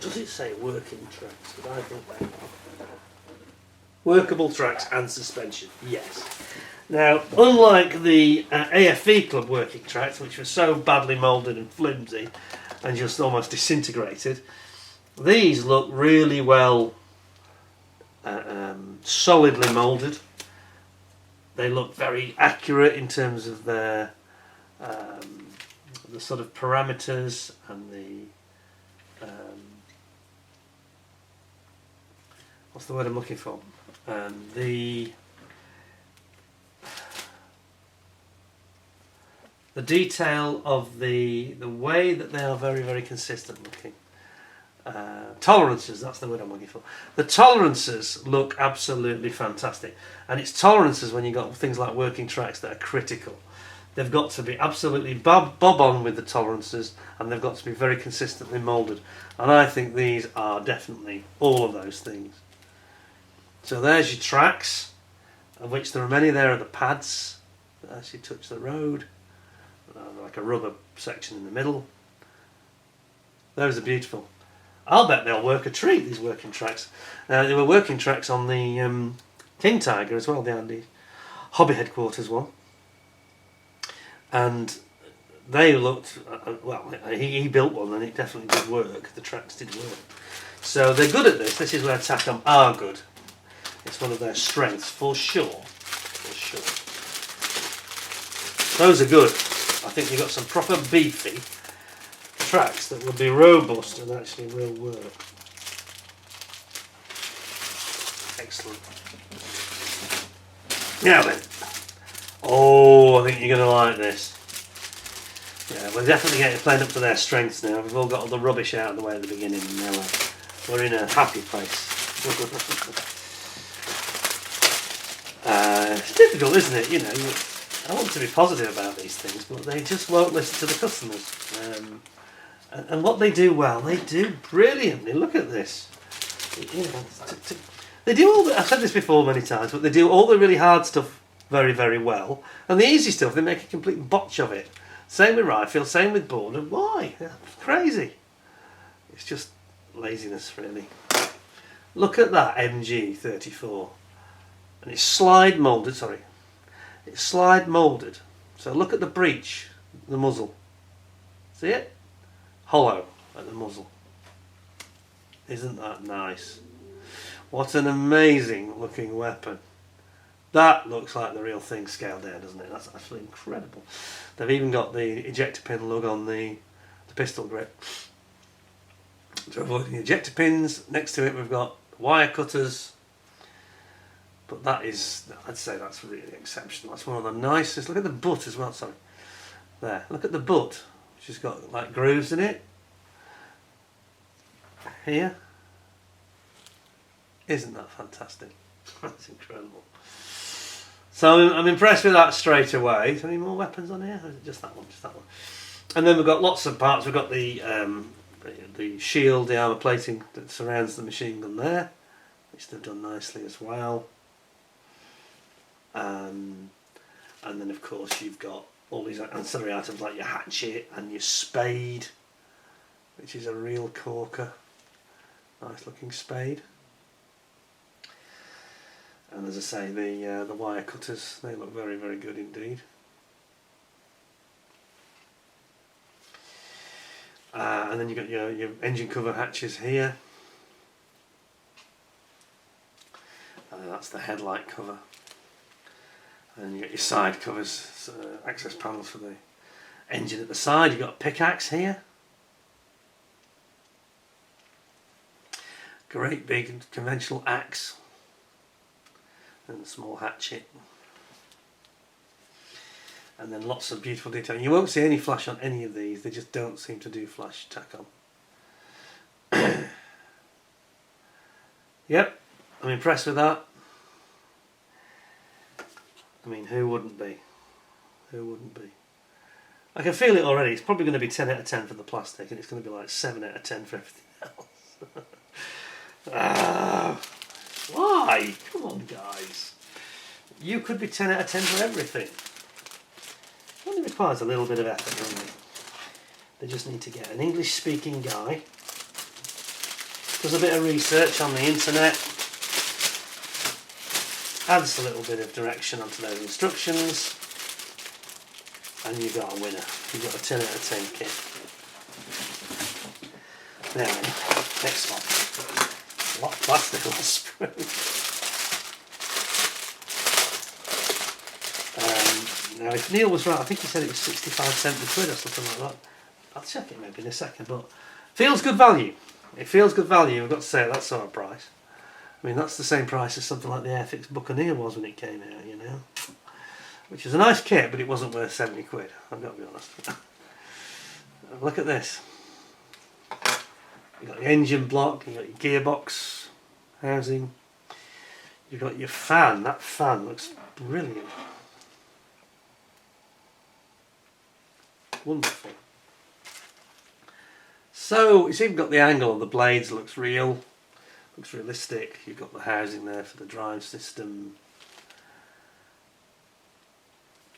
Speaker 1: Does it say working tracks? Because I think they are. Workable tracks and suspension. Yes. Now, unlike the AFV Club working tracks, which were so badly moulded and flimsy and just almost disintegrated, these look really well solidly moulded. They look very accurate in terms of their the sort of parameters and the what's the word I'm looking for? The detail of the way that they are very, very consistent looking. Tolerances, that's the word I'm looking for. The tolerances look absolutely fantastic, and it's tolerances when you've got things like working tracks that are critical. They've got to be absolutely bob on with the tolerances, and they've got to be very consistently moulded, and I think these are definitely all of those things. So there's your tracks, of which there are many. There are the pads that actually touch the road, like a rubber section in the middle. Those are beautiful. I'll bet they'll work a treat, these working tracks. They were working tracks on the King Tiger as well, the Andy Hobby Headquarters one. And they looked, well, he built one and it definitely did work. The tracks did work. So they're good at this. This is where Takom are good. It's one of their strengths, for sure. For sure. Those are good. I think you've got some proper beefy tracks that will be robust and actually will work. Excellent. Now then, oh, I think you're going to like this. Yeah, we're definitely playing up to their strengths now. We've all got all the rubbish out of the way at the beginning, and now we're in a happy place. It's difficult, isn't it? You know, I want to be positive about these things, but they just won't listen to the customers. And what they do well, they do brilliantly. Look at this. You know, they do all the, I've said this before many times, but they do all the really hard stuff very, very well, and the easy stuff they make a complete botch of it. Same with rifle, same with board. And why? Crazy. It's just laziness, really. Look at that MG34, and it's slide moulded. Sorry, it's slide moulded. So look at the breech, the muzzle. See it? Hollow at the muzzle. Isn't that nice? What an amazing looking weapon. That looks like the real thing scaled down, doesn't it? That's absolutely incredible. They've even got the ejector pin lug on the pistol grip. To avoid the ejector pins, next to it we've got wire cutters. But that is, I'd say that's really exceptional. That's one of the nicest. Look at the butt as well, sorry. There, look at the butt. She's got like grooves in it. Here. Isn't that fantastic? That's incredible. So I'm impressed with that straight away. Is there any more weapons on here? Or is it just that one? Just that one. And then we've got lots of parts. We've got the shield, the armour plating that surrounds the machine gun there, which they've done nicely as well. And then of course you've got all these ancillary items like your hatchet and your spade, which is a real corker. Nice looking spade. And as I say, the wire cutters, they look very, very good indeed. And then you've got your engine cover hatches here. And that's the headlight cover. And you got your side covers, access panels for the engine at the side. You've got a pickaxe here. Great big conventional axe. And a small hatchet. And then lots of beautiful detail. You won't see any flash on any of these. They just don't seem to do flash Takom. Yep, I'm impressed with that. I mean, who wouldn't be? Who wouldn't be? I can feel it already. It's probably going to be 10 out of 10 for the plastic, and it's going to be like 7 out of 10 for everything else. Why? Come on, guys. You could be 10 out of 10 for everything. It only requires a little bit of effort, doesn't it? They just need to get an English-speaking guy, does a bit of research on the internet, adds a little bit of direction onto those instructions, and you've got a winner. You've got a 10 out of 10 kit. Now, next one. A lot of plastic on the screw. Now, if Neil was right, I think he said it was 65, 70 quid or something like that. I'll check it maybe in a second, but feels good value. It feels good value, I've got to say, at that sort of price. I mean, that's the same price as something like the Airfix Buccaneer was when it came out, you know. Which is a nice kit, but it wasn't worth 70 quid, I've got to be honest. Look at this. You've got your engine block, you've got your gearbox housing, you've got your fan. That fan looks brilliant. Wonderful. So it's even got the angle of the blades, looks real, looks realistic. You've got the housing there for the drive system,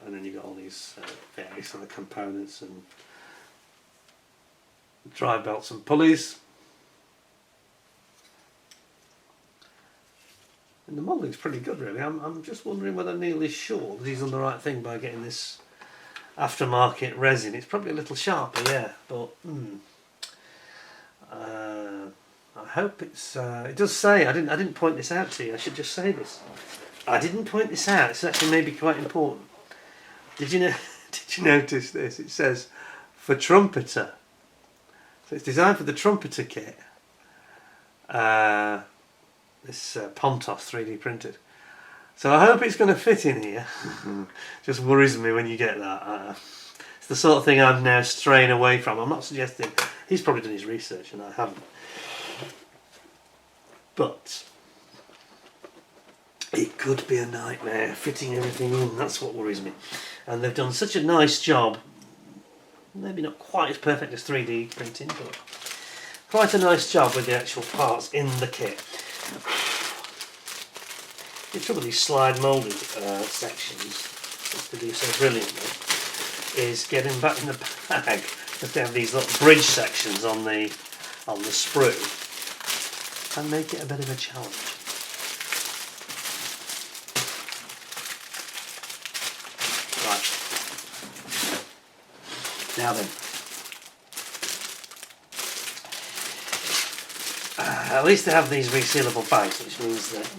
Speaker 1: and then you've got all these various other components and drive belts and pulleys. And the modelling's pretty good, really. I'm just wondering whether Neil is sure that he's done the right thing by getting this aftermarket resin. It's probably a little sharper, yeah, but I hope it's. It does say. I didn't point this out to you. I should just say this. I didn't point this out. It's actually maybe quite important. Did you know? Did you notice this? It says for trumpeter. So it's designed for the trumpeter kit. This Pontos 3D printed. So I hope it's going to fit in here. Just worries me when you get that. It's the sort of thing I'm now straying away from. I'm not suggesting he's probably done his research and I haven't, but it could be a nightmare fitting everything in. That's what worries me. And they've done such a nice job, maybe not quite as perfect as 3D printing, but quite a nice job with the actual parts in the kit. The trouble with these slide moulded sections, which they do so brilliantly, is getting back in the bag, because they have these little bridge sections on the sprue, and make it a bit of a challenge. Right. Now then. At least they have these resealable bags, which means that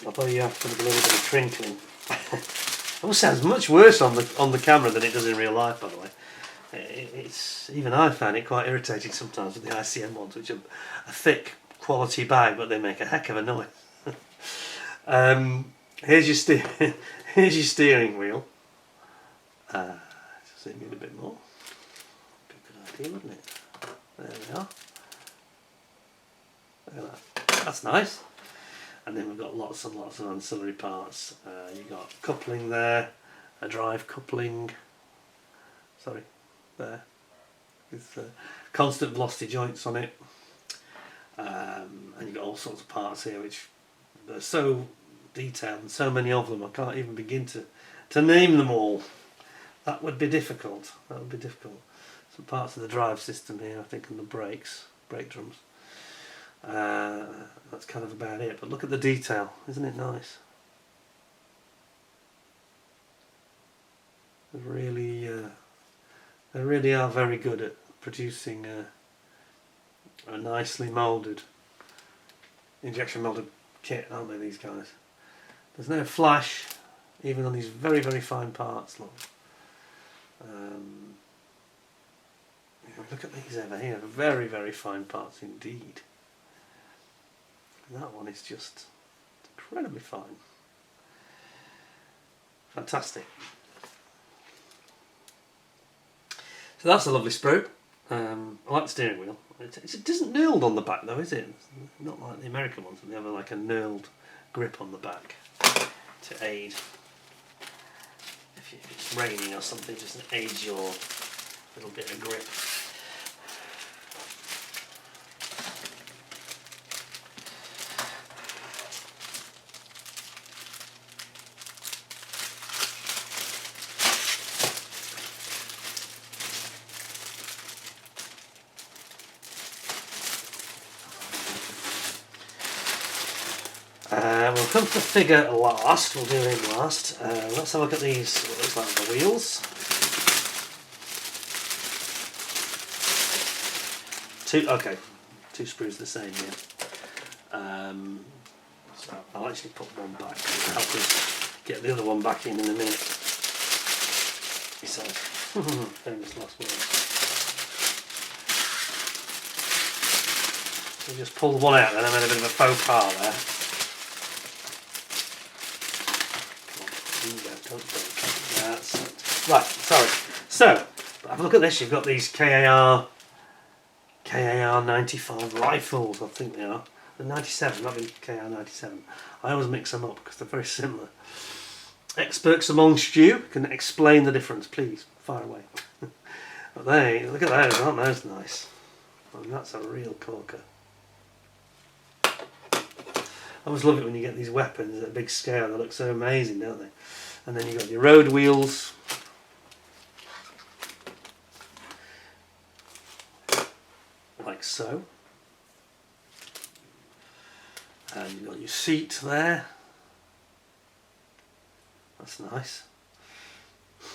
Speaker 1: although you have to put a little bit of crinkling, it all sounds much worse on the camera than it does in real life, by the way. It's even I found it quite irritating sometimes with the ICM ones, which are a thick quality bag, but they make a heck of a noise. Here's your steering wheel. Zoom in a bit more. Be a good idea, wouldn't it? There we are. Look at that. That's nice. And then we've got lots and lots of ancillary parts. You've got coupling there, a drive coupling. Sorry, there. With constant velocity joints on it. And you've got all sorts of parts here which are so detailed and so many of them I can't even begin to name them all. That would be difficult. That would be difficult. Some parts of the drive system here, I think, and the brakes, brake drums. That's kind of about it. But look at the detail, isn't it nice? They really are very good at producing a nicely moulded injection molded kit, aren't they? These guys. There's no flash, even on these very, very fine parts. Look. Look at these over here, very, very fine parts indeed. And that one is just incredibly fine. Fantastic. So that's a lovely sprue. I like the steering wheel. It isn't knurled on the back though, is it? Not like the American ones, they have like a knurled grip on the back to aid. If it's raining or something, just aids your little bit of grip. We'll come to the figure last, we'll do him last. Let's have a look at these, what looks like the wheels. Two sprues the same here. So I'll actually put one back to help us get the other one back in a minute. Besides, famous last words. So just pulled one out and I made a bit of a faux pas there. Right, sorry. So, have a look at this. You've got these KAR 95 rifles, I think they are. The 97, not the KAR 97. I always mix them up because they're very similar. Experts amongst you can explain the difference, please. Fire away. But look at those, aren't those nice? I mean, that's a real corker. I always love it when you get these weapons at a big scale. They look so amazing, don't they? And then you've got your road wheels. Like so. And you've got your seat there. That's nice.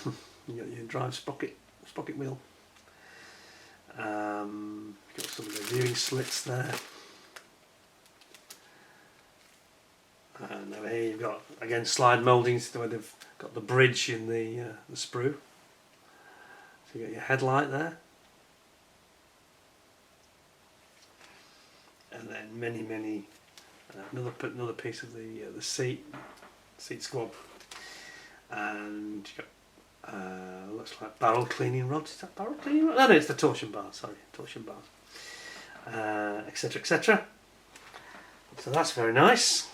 Speaker 1: You've got your drive sprocket wheel. You've got some of the viewing slits there. And over here you've got, again, slide mouldings where they've got the bridge in the sprue. So you've got your headlight there. And then many another piece of the seat squab, and you've got Looks like barrel cleaning rods. Is that barrel cleaning rod? No, it's the torsion bar. Sorry, torsion bars, etc., etc. So that's very nice.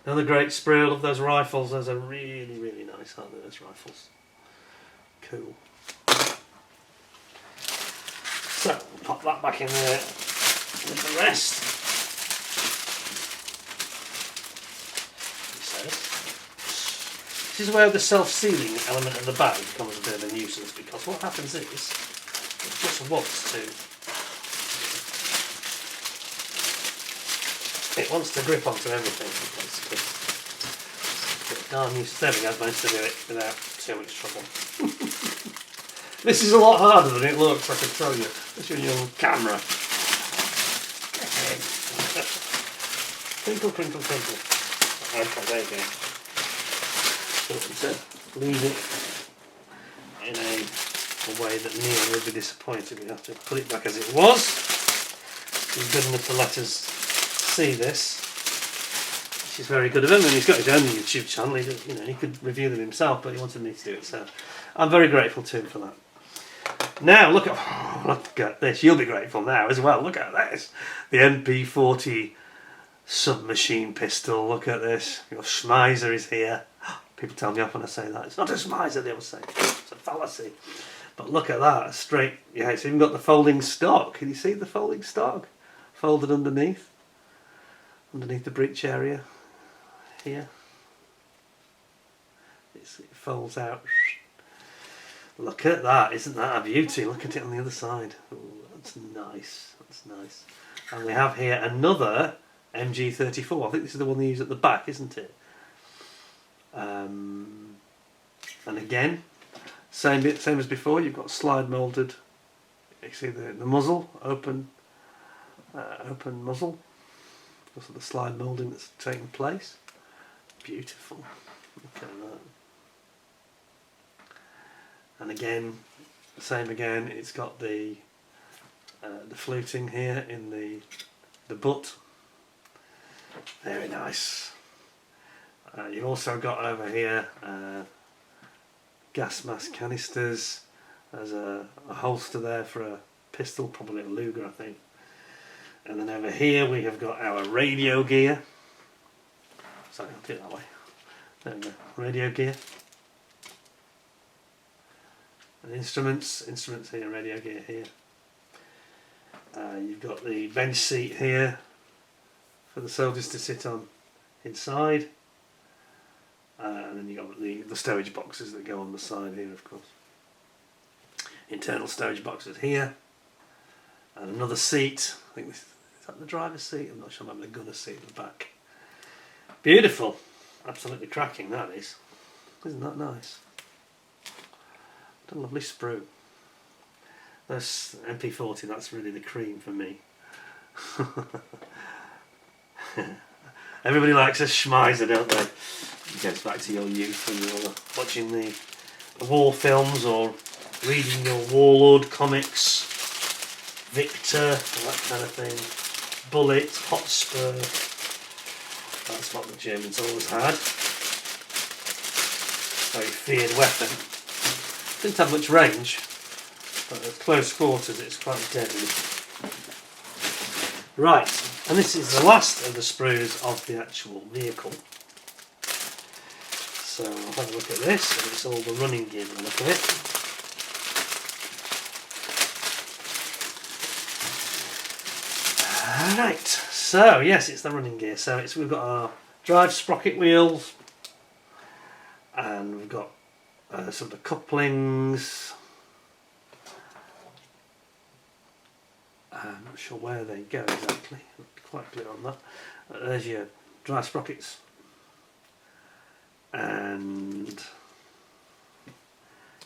Speaker 1: Another great sprue. I love those rifles. Those are really, really nice, aren't they? Those rifles. Cool. So we'll pop that back in there with the rest. This is where the self-sealing element of the bag becomes a bit of a nuisance, because what happens is it just wants to grip onto everything, basically. But darn nuisance. There we go, I've managed to do it without too much trouble. This is a lot harder than it looks, I can tell you, especially when you're on camera. Crinkle, crinkle, crinkle. Okay, there you go. So leave it in a way that Neil would be disappointed. We have to put it back as it was. He's good enough to let us see this, which is very good of him. And he's got his own YouTube channel. He could review them himself, but he wanted me to do it. So I'm very grateful to him for that. Now look at this. You'll be grateful now as well. Look at this. The MP40 submachine pistol. Look at this. Your Schmeiser is here. People tell me off when I say that. It's not a Schmeiser, they will say. It's a fallacy. But look at that. Straight. Yeah, it's even got the folding stock. Can you see the folding stock? Folded underneath. Underneath the breech area. Here. It folds out. Look at that. Isn't that a beauty? Look at it on the other side. Ooh, that's nice. That's nice. And we have here another MG34. I think this is the one they use at the back, isn't it? And again, same as before. You've got slide moulded. You see the muzzle open muzzle because of the slide moulding that's taking place. Beautiful. Look at that. And again, same again. It's got the fluting here in the butt. Very nice. You've also got over here gas mask canisters. There's a holster there for a pistol, probably a Luger, I think. And then over here we have got our radio gear. Sorry, I'll do it that way. There we go, radio gear. And instruments here, radio gear here. You've got the bench seat here for the soldiers to sit on inside. And then you've got the stowage boxes that go on the side here, of course. Internal stowage boxes here. And another seat. I think is that the driver's seat? I'm not sure. I'm having the gunner's seat at the back. Beautiful. Absolutely cracking, that is. Isn't that nice? What a lovely sprue. That's MP40, that's really the cream for me. Everybody likes a Schmeiser, don't they? It goes back to your youth when you were watching the war films or reading your Warlord comics, Victor, that kind of thing, Bullet, Hotspur. That's what the Germans always had. Very feared weapon. Didn't have much range, but at close quarters it's quite deadly. Right, and this is the last of the sprues of the actual vehicle. So I'll have a look at this, and it's all the running gear by the look of it. Alright, so yes, it's the running gear. So we've got our drive sprocket wheels, and we've got some of the couplings. I'm not sure where they go exactly, not quite clear on that. There's your drive sprockets. And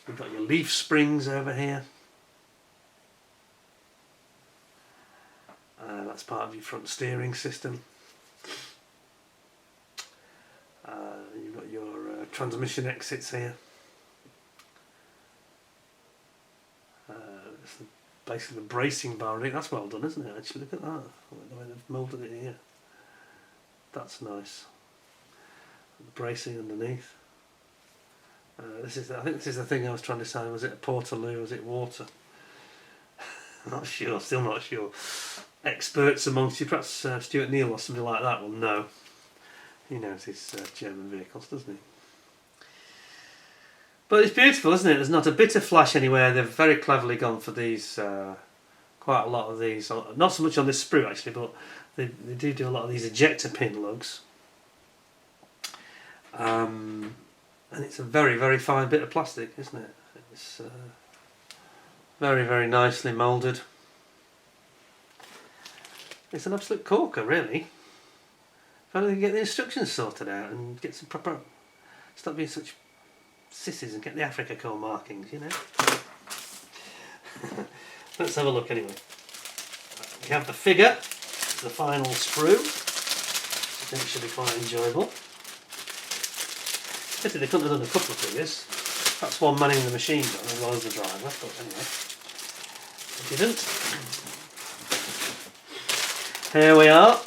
Speaker 1: we've got your leaf springs over here. That's part of your front steering system. You've got your transmission exits here. Basically the bracing bar. That's well done, isn't it? Actually, look at that. The way they've moulded it here. That's nice. The bracing underneath. I think this is the thing I was trying to decide. Was it a portaloo? Was it water? Not sure. Still not sure. Experts amongst you, perhaps Stuart Neal or somebody like that will know. He knows his German vehicles, doesn't he? But it's beautiful, isn't it? There's not a bit of flash anywhere. They've very cleverly gone for these, quite a lot of these. Not so much on this sprue actually, but they do a lot of these ejector pin lugs. And it's a very, very fine bit of plastic, isn't it? It's very, very nicely moulded. It's an absolute corker, really. If only they can get the instructions sorted out and get some proper... Stop being such sissies and get the Africa Corps markings, you know. Let's have a look anyway. We have the figure, the final sprue, which I think should be quite enjoyable. Pity they couldn't have done a couple of figures. That's one manning the machine gun as well as the driver, but anyway, they didn't. Here we are.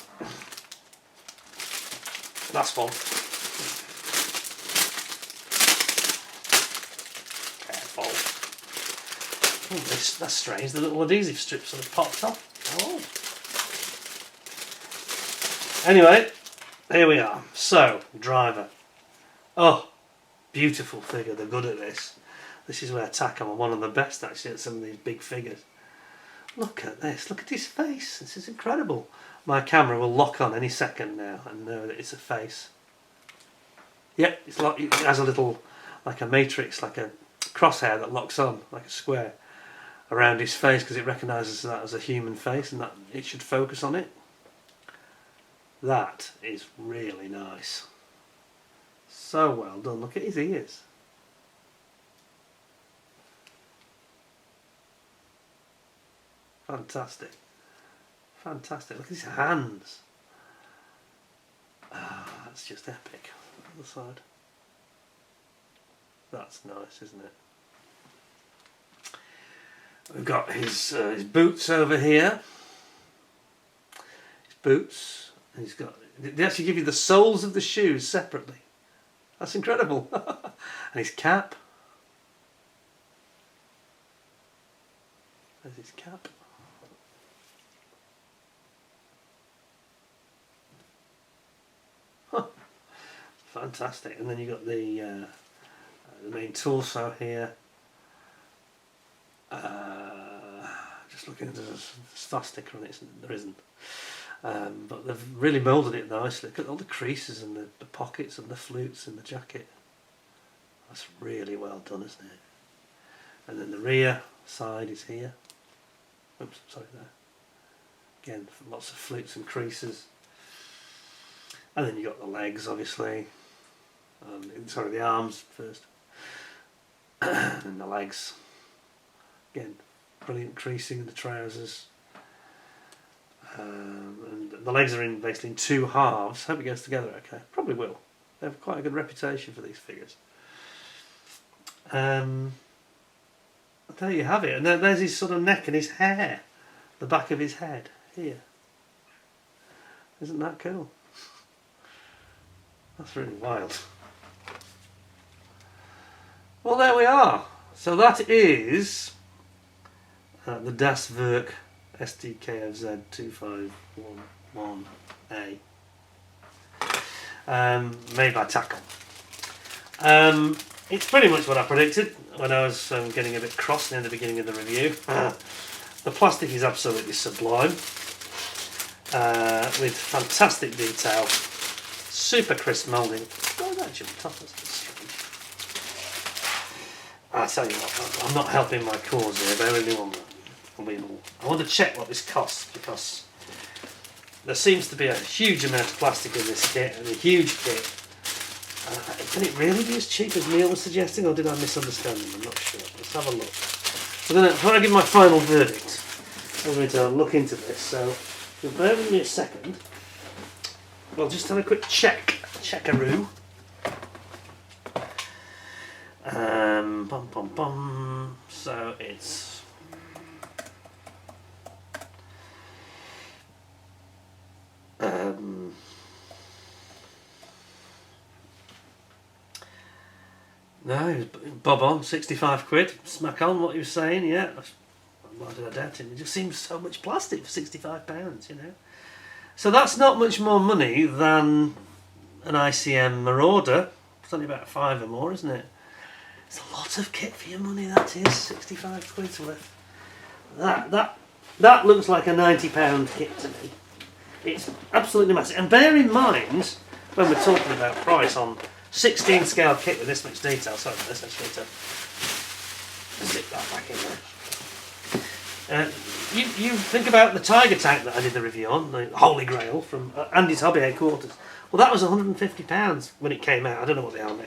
Speaker 1: Last one. Careful. Oh, that's strange. The little adhesive strip sort of popped off. Oh. Anyway, here we are. So, driver. Oh, beautiful figure. They're good at this. This is where Takom are one of the best actually at some of these big figures. Look at this. Look at his face. This is incredible. My camera will lock on any second now and know that it's a face. Yep, it's like it has a little, like a matrix, like a crosshair that locks on, like a square, around his face because it recognises that as a human face and that it should focus on it. That is really nice. So well done. Look at his ears. Fantastic. Fantastic. Look at his hands. Ah, that's just epic. On the side. That's nice, isn't it? We've got his boots over here. His boots. And he's got. They actually give you the soles of the shoes separately. That's incredible. And his cap. There's his cap. Fantastic. And then you've got the main torso here. Just looking at the star sticker on it, there isn't. But they've really moulded it nicely. Look at all the creases and the pockets and the flutes in the jacket. That's really well done, isn't it? And then the rear side is here. Oops, sorry there. Again, lots of flutes and creases. And then you've got the legs, obviously. Sorry, the arms first. And the legs. Again, brilliant creasing in the trousers. And the legs are basically in two halves. Hope it goes together okay. Probably will. They have quite a good reputation for these figures. There you have it. And there's his sort of neck and his hair. The back of his head. Here. Isn't that cool? That's really wild. Well, there we are. So that is the Das Werk Sd.Kfz 2511A, made by Takom. It's pretty much what I predicted when I was getting a bit cross near the beginning of the review. The plastic is absolutely sublime, with fantastic detail, super crisp moulding. Oh, that jumped off, that's a bit strange. I tell you what, I'm not helping my cause here, bear with me one moment. I want to check what this costs because there seems to be a huge amount of plastic in this kit and a huge kit. Can it really be as cheap as Neil was suggesting, or did I misunderstand him? I'm not sure. Let's have a look. Before I give my final verdict, I'm going to look into this. So, if you'll bear with me a second, we'll just have a quick checkaroo. So it's No, he was bob on, 65 quid, smack on what he was saying, yeah. Why did I doubt him? It just seems so much plastic for £65, you know. So that's not much more money than an ICM Marauder. It's only about £5 or more, isn't it? It's a lot of kit for your money, that is, 65 quid's worth. That looks like a £90 kit to me. It's absolutely massive. And bear in mind, when we're talking about price on 16 scale kit with this much detail, sorry about this, I just need to zip that back in there. You think about the Tiger tank that I did the review on, the Holy Grail from Andy's Hobby Headquarters. Well, that was £150 when it came out. I don't know what they are now,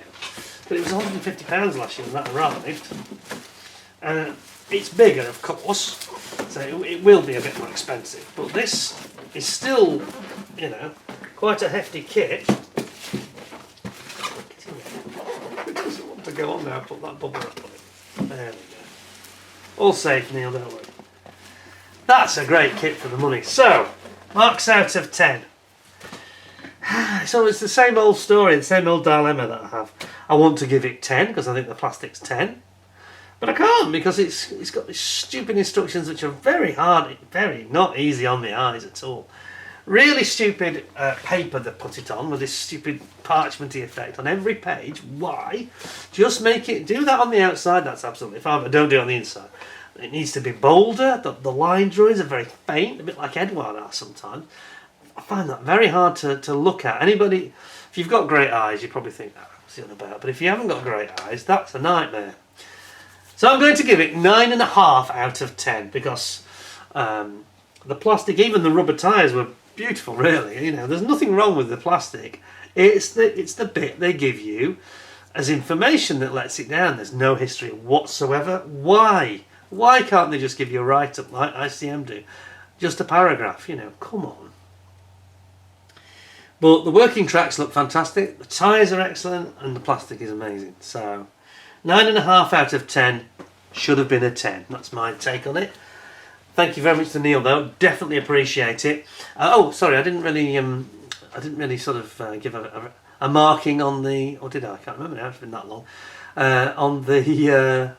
Speaker 1: but it was £150 last year when that arrived. It's bigger, of course, so it will be a bit more expensive. But this is still, you know, quite a hefty kit. It doesn't want to go on now. Put that bubble up on it. There we go. All safe, Neil. Don't worry. That's a great kit for the money. So, marks out of 10. So it's the same old story, the same old dilemma that I have. I want to give it 10 because I think the plastic's 10. But I can't because it's got these stupid instructions which are very hard, very not easy on the eyes at all. Really stupid paper that put it on with this stupid parchmenty effect on every page. Why? Just make it, do that on the outside, that's absolutely fine, but don't do it on the inside. It needs to be bolder, the line drawings are very faint, a bit like Edward are sometimes. I find that very hard to look at. Anybody, if you've got great eyes, you probably think, what's it on about? But if you haven't got great eyes, that's a nightmare. So I'm going to give it 9.5 out of 10 because the plastic, even the rubber tyres were beautiful, really. You know, there's nothing wrong with the plastic. It's the bit they give you as information that lets it down. There's no history whatsoever. Why? Why can't they just give you a write-up like ICM do? Just a paragraph, you know, come on. But the working tracks look fantastic, the tyres are excellent, and the plastic is amazing. So 9.5 out of 10 should have been a 10. That's my take on it. Thank you very much to Neil, though. Definitely appreciate it. Oh, sorry, I didn't really sort of give a marking on the, or did I? I can't remember now. It's been that long. On the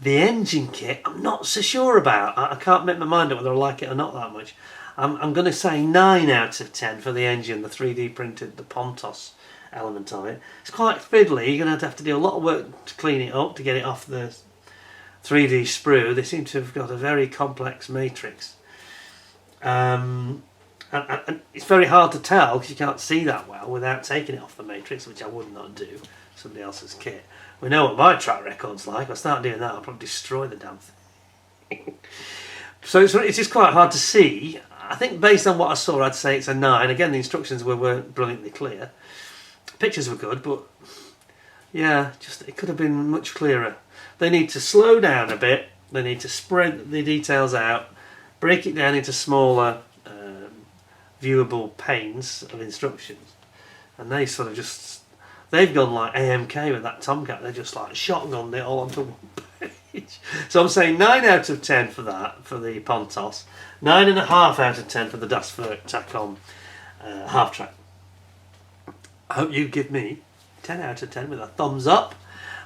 Speaker 1: engine kit, I'm not so sure about. I can't make my mind up whether I like it or not that much. I'm going to say 9 out of 10 for the engine, the 3D printed, the Pontos element of it. It's quite fiddly. You're going to have to do a lot of work to clean it up, to get it off the 3D sprue. They seem to have got a very complex matrix. And it's very hard to tell because you can't see that well without taking it off the matrix, which I would not do. Somebody else's kit. We know what my track record's like. If I start doing that, I'll probably destroy the damn thing. So it's just quite hard to see. I think based on what I saw, I'd say it's a 9. Again, the instructions weren't brilliantly clear. Pictures were good, but yeah, just it could have been much clearer. They need to slow down a bit. They need to spread the details out, break it down into smaller, viewable panes of instructions. And they sort of just, they've gone like AMK with that Tomcat. They just like shotgunned it all onto one page. So I'm saying 9 out of 10 for that, for the Pontos. 9.5 out of 10 for the Werk Takom half-track. I hope you give me 10 out of 10 with a thumbs up.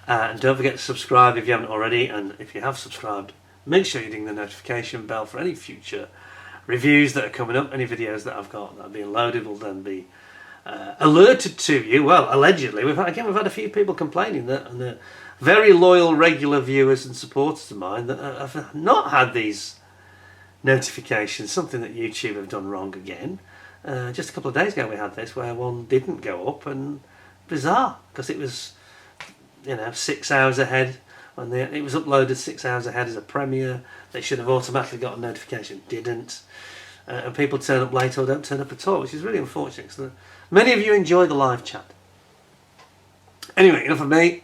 Speaker 1: And don't forget to subscribe if you haven't already. And if you have subscribed, make sure you ding the notification bell for any future reviews that are coming up. Any videos that I've got that are being loaded will then be alerted to you. Well, allegedly. We've had a few people complaining that, and they're very loyal, regular viewers and supporters of mine that have not had these notifications. Something that YouTube have done wrong again. Just a couple of days ago we had this where one didn't go up, and bizarre because it was, you know, 6 hours ahead when it was uploaded 6 hours ahead as a premiere. They should have automatically got a notification, didn't. And people turn up late or don't turn up at all, which is really unfortunate. So many of you enjoy the live chat. Anyway, enough of me.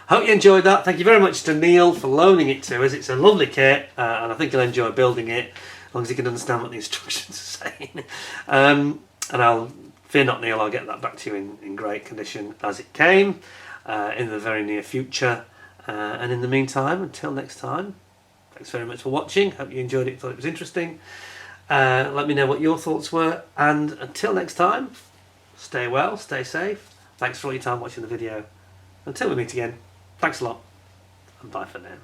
Speaker 1: Hope you enjoyed that. Thank you very much to Neil for loaning it to us. It's a lovely kit, and I think you'll enjoy building it as long as you can understand what the instructions are saying. And I'll, fear not, Neil, I'll get that back to you in great condition as it came in the very near future. And in the meantime, until next time, thanks very much for watching. Hope you enjoyed it, thought it was interesting. Let me know what your thoughts were, and until next time, stay well, stay safe. Thanks for all your time watching the video. Until we meet again, Thanks a lot, and bye for now.